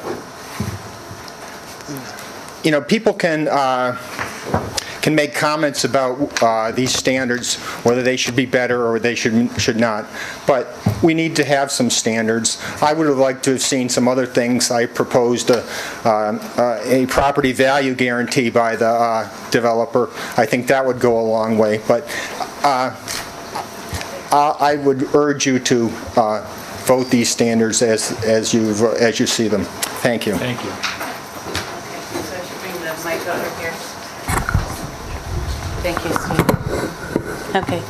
You know, people can make comments about these standards, whether they should be better or they should not. But we need to have some standards. I would have liked to have seen some other things. I proposed a property value guarantee by the developer. I think that would go a long way. But I would urge you to vote these standards as you see them. Thank you. Thank you. mic over here. Thank you, Steve. Okay.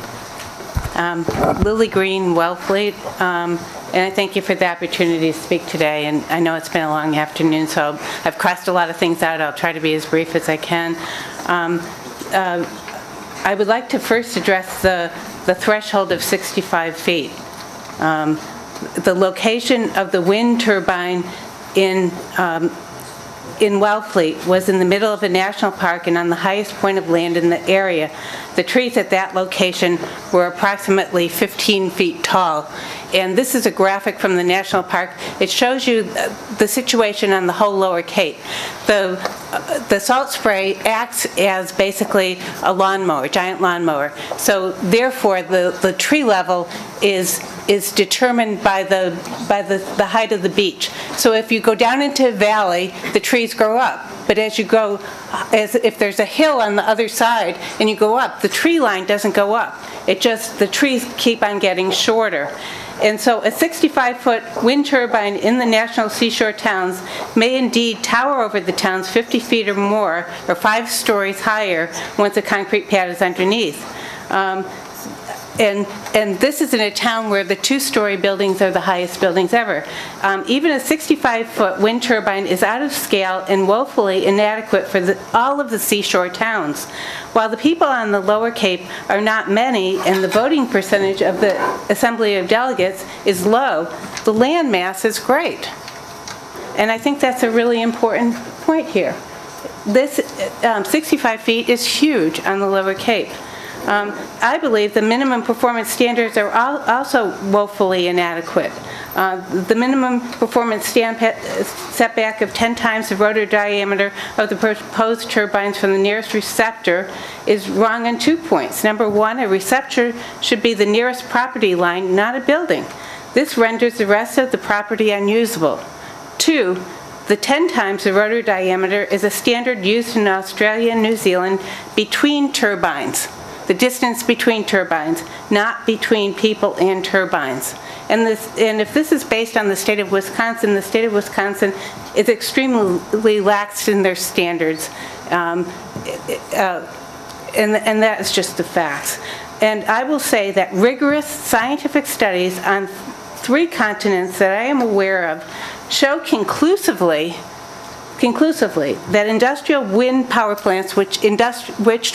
Lily Green, Wellfleet, and I thank you for the opportunity to speak today. And I know it's been a long afternoon, so I've crossed a lot of things out. I'll try to be as brief as I can. I would like to first address the threshold of 65 feet. The location of the wind turbine in Wellfleet was in the middle of a national park and on the highest point of land in the area. The trees at that location were approximately 15 feet tall, And this is a graphic from the National Park. It shows you the situation on the whole Lower Cape. The salt spray acts as basically a lawnmower, giant lawnmower. So therefore, the tree level is determined by the height of the beach. So if you go down into a valley, the trees grow up. But as you go, if there's a hill on the other side and you go up, the tree line doesn't go up. The trees keep on getting shorter. And so a 65-foot wind turbine in the national seashore towns may indeed tower over the towns 50 feet or more, or 5 stories higher, once a concrete pad is underneath. And this is in a town where the 2-story buildings are the highest buildings ever. Even a 65-foot wind turbine is out of scale and woefully inadequate for all of the seashore towns. While the people on the Lower Cape are not many and the voting percentage of the Assembly of Delegates is low, the land mass is great. And I think that's a really important point here. This 65 feet is huge on the Lower Cape. I believe the minimum performance standards are also woefully inadequate. The minimum performance setback of 10 times the rotor diameter of the proposed turbines from the nearest receptor is wrong on 2 points. Number one, a receptor should be the nearest property line, not a building. This renders the rest of the property unusable. 2, the 10 times the rotor diameter is a standard used in Australia and New Zealand between turbines. The distance between turbines, not between people and turbines. And if this is based on the state of Wisconsin is extremely lax in their standards. And that is just the facts. And I will say that rigorous scientific studies on 3 continents that I am aware of show conclusively that industrial wind power plants, which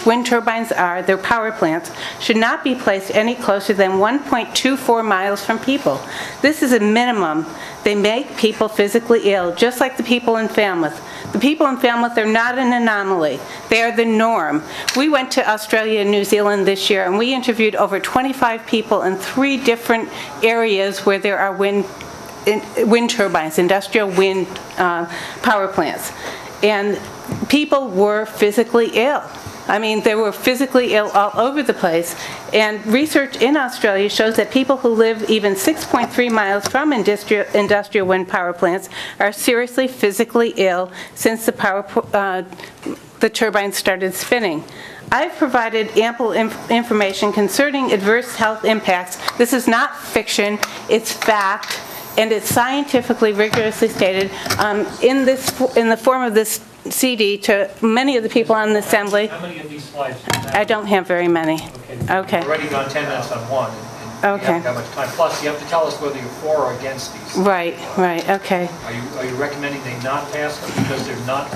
wind turbines are, their power plants, should not be placed any closer than 1.24 miles from people. This is a minimum. They make people physically ill, just like the people in Falmouth. The people in Falmouth are not an anomaly. They are the norm. We went to Australia and New Zealand this year, and we interviewed over 25 people in 3 different areas where there are wind turbines, industrial wind power plants. And people were physically ill. I mean, they were physically ill all over the place. And research in Australia shows that people who live even 6.3 miles from industrial wind power plants are seriously physically ill since the turbines started spinning. I've provided ample information concerning adverse health impacts. This is not fiction, it's fact. And it's scientifically rigorously stated in the form of this CD to many of the people on the Assembly. How many of these slides do you have? I don't have very many. Okay. We've already gone 10 minutes on one, and we haven't got much time. Plus, you have to tell us whether you're for or against these. Right, okay. Are you recommending they not pass them because they're not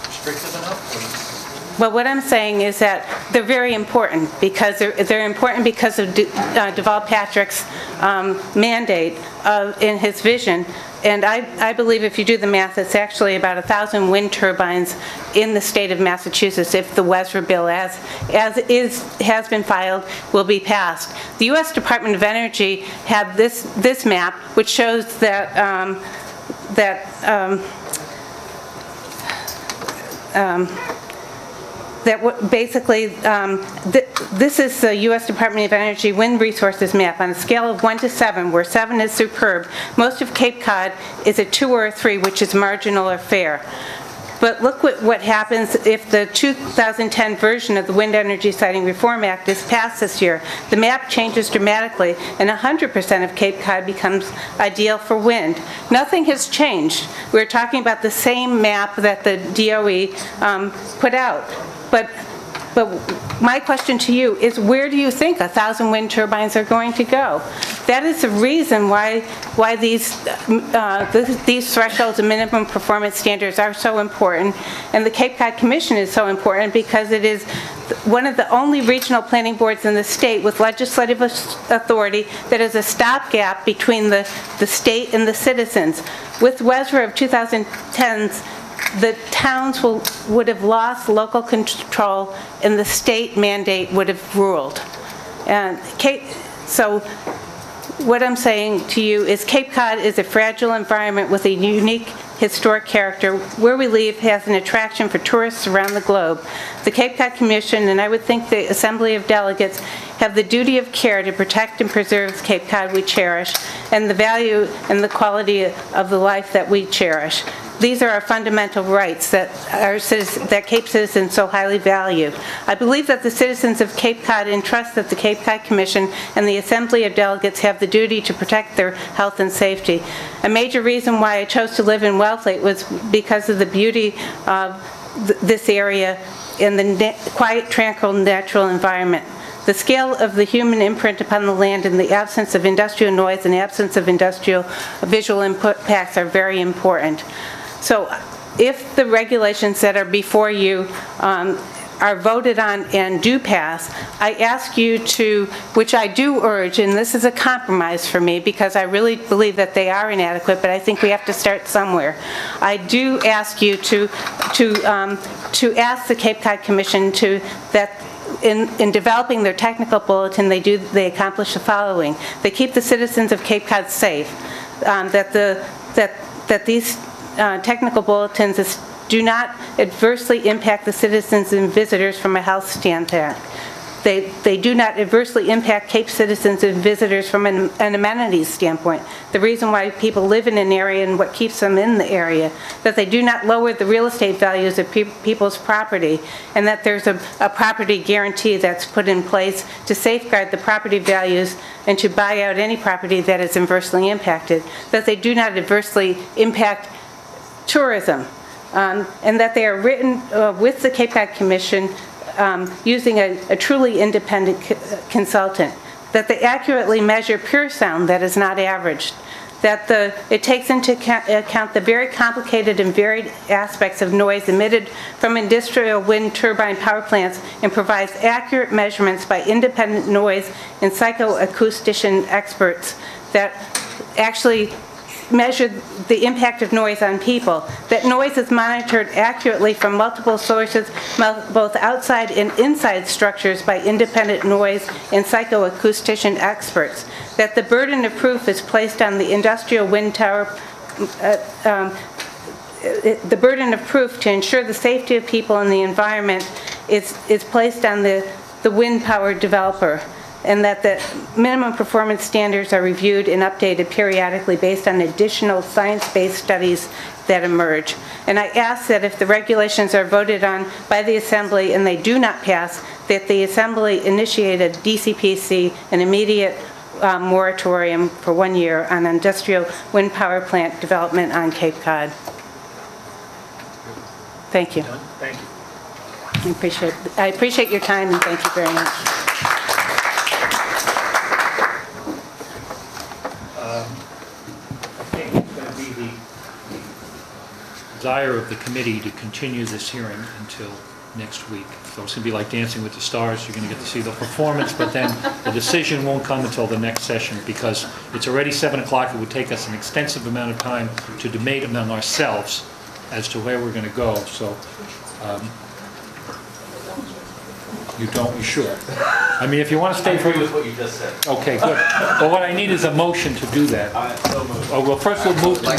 restrictive enough? Well, what I'm saying is that they're very important because they're important because of Deval Patrick's mandate in his vision. And I believe if you do the math, it's actually about 1,000 wind turbines in the state of Massachusetts if the Wesver bill, as has been filed, will be passed. The U.S. Department of Energy had this map, which shows that this is the U.S. Department of Energy wind resources map on a scale of 1 to 7, where 7 is superb. Most of Cape Cod is a 2 or a 3, which is marginal or fair. But look what happens if the 2010 version of the Wind Energy Siting Reform Act is passed this year. The map changes dramatically, and 100% of Cape Cod becomes ideal for wind. Nothing has changed. We're talking about the same map that the DOE put out. But my question to you is, where do you think 1,000 wind turbines are going to go? That is the reason why these thresholds and minimum performance standards are so important, and the Cape Cod Commission is so important because it is one of the only regional planning boards in the state with legislative authority that is a stopgap between the state and the citizens. With WESRA of 2010's, the towns would have lost local control and the state mandate would have ruled. And so what I'm saying to you is Cape Cod is a fragile environment with a unique historic character. Where we live has an attraction for tourists around the globe. The Cape Cod Commission, and I would think the Assembly of Delegates, have the duty of care to protect and preserve Cape Cod we cherish and the value and the quality of the life that we cherish. These are our fundamental rights that Cape citizens so highly value. I believe that the citizens of Cape Cod entrust that the Cape Cod Commission and the Assembly of Delegates have the duty to protect their health and safety. A major reason why I chose to live in Wellfleet was because of the beauty of this area and the quiet, tranquil, natural environment. The scale of the human imprint upon the land and the absence of industrial noise and absence of industrial visual impacts are very important. So if the regulations that are before you are voted on and do pass, I ask you to, which I do urge, and this is a compromise for me because I really believe that they are inadequate, but I think we have to start somewhere. I do ask you to ask the Cape Cod Commission that in developing their technical bulletin, they accomplish the following. They keep the citizens of Cape Cod safe, that these technical bulletins do not adversely impact the citizens and visitors from a health standpoint. They do not adversely impact Cape citizens and visitors from an amenities standpoint. The reason why people live in an area and what keeps them in the area, that they do not lower the real estate values of people's property, and that there's a property guarantee that's put in place to safeguard the property values and to buy out any property that is adversely impacted, that they do not adversely impact tourism, and that they are written with the Cape Cod Commission using a truly independent consultant, that they accurately measure pure sound that is not averaged, that it takes into account the very complicated and varied aspects of noise emitted from industrial wind turbine power plants and provides accurate measurements by independent noise and psychoacoustician experts that actually measure the impact of noise on people, that noise is monitored accurately from multiple sources, both outside and inside structures by independent noise and psychoacoustician experts, that the burden of proof is placed on the industrial wind tower, the burden of proof to ensure the safety of people and the environment is placed on the wind power developer, and that the minimum performance standards are reviewed and updated periodically based on additional science-based studies that emerge. And I ask that if the regulations are voted on by the Assembly and they do not pass, that the Assembly initiate a DCPC, an immediate moratorium for 1 year on industrial wind power plant development on Cape Cod. Thank you. Thank you. I appreciate your time, and thank you very much. Desire of the committee to continue this hearing until next week. So it's going to be like Dancing with the Stars. You're going to get to see the performance, but then the decision won't come until the next session because it's already 7 o'clock. It would take us an extensive amount of time to debate among ourselves as to where we're going to go. So you don't, you sure? I mean, if you want to stay for... I agree with what you just said. Okay, good. Well, what I need is a motion to do that. Oh, well, first we'll move to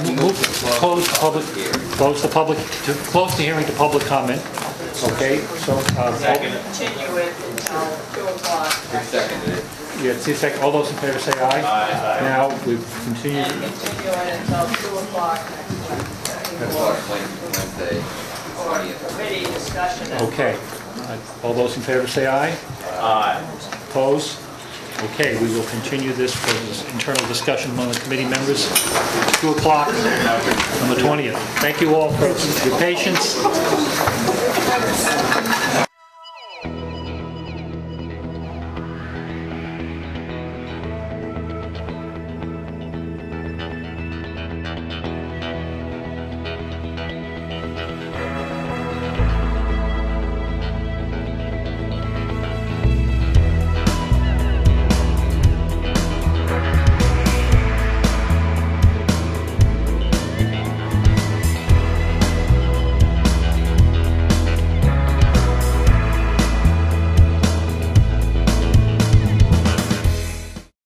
close the hearing to public comment. Okay, so... Continue it until 2 o'clock. Seconded. Yeah, all those in favor say aye. Aye. Now, we've continued... And continue it until 2 o'clock Wednesday, 20th. committee discussion. Okay. All those in favor say aye. Aye. Opposed? Okay, we will continue this for this internal discussion among the committee members. 2 o'clock on the 20th. Thank you all for your patience.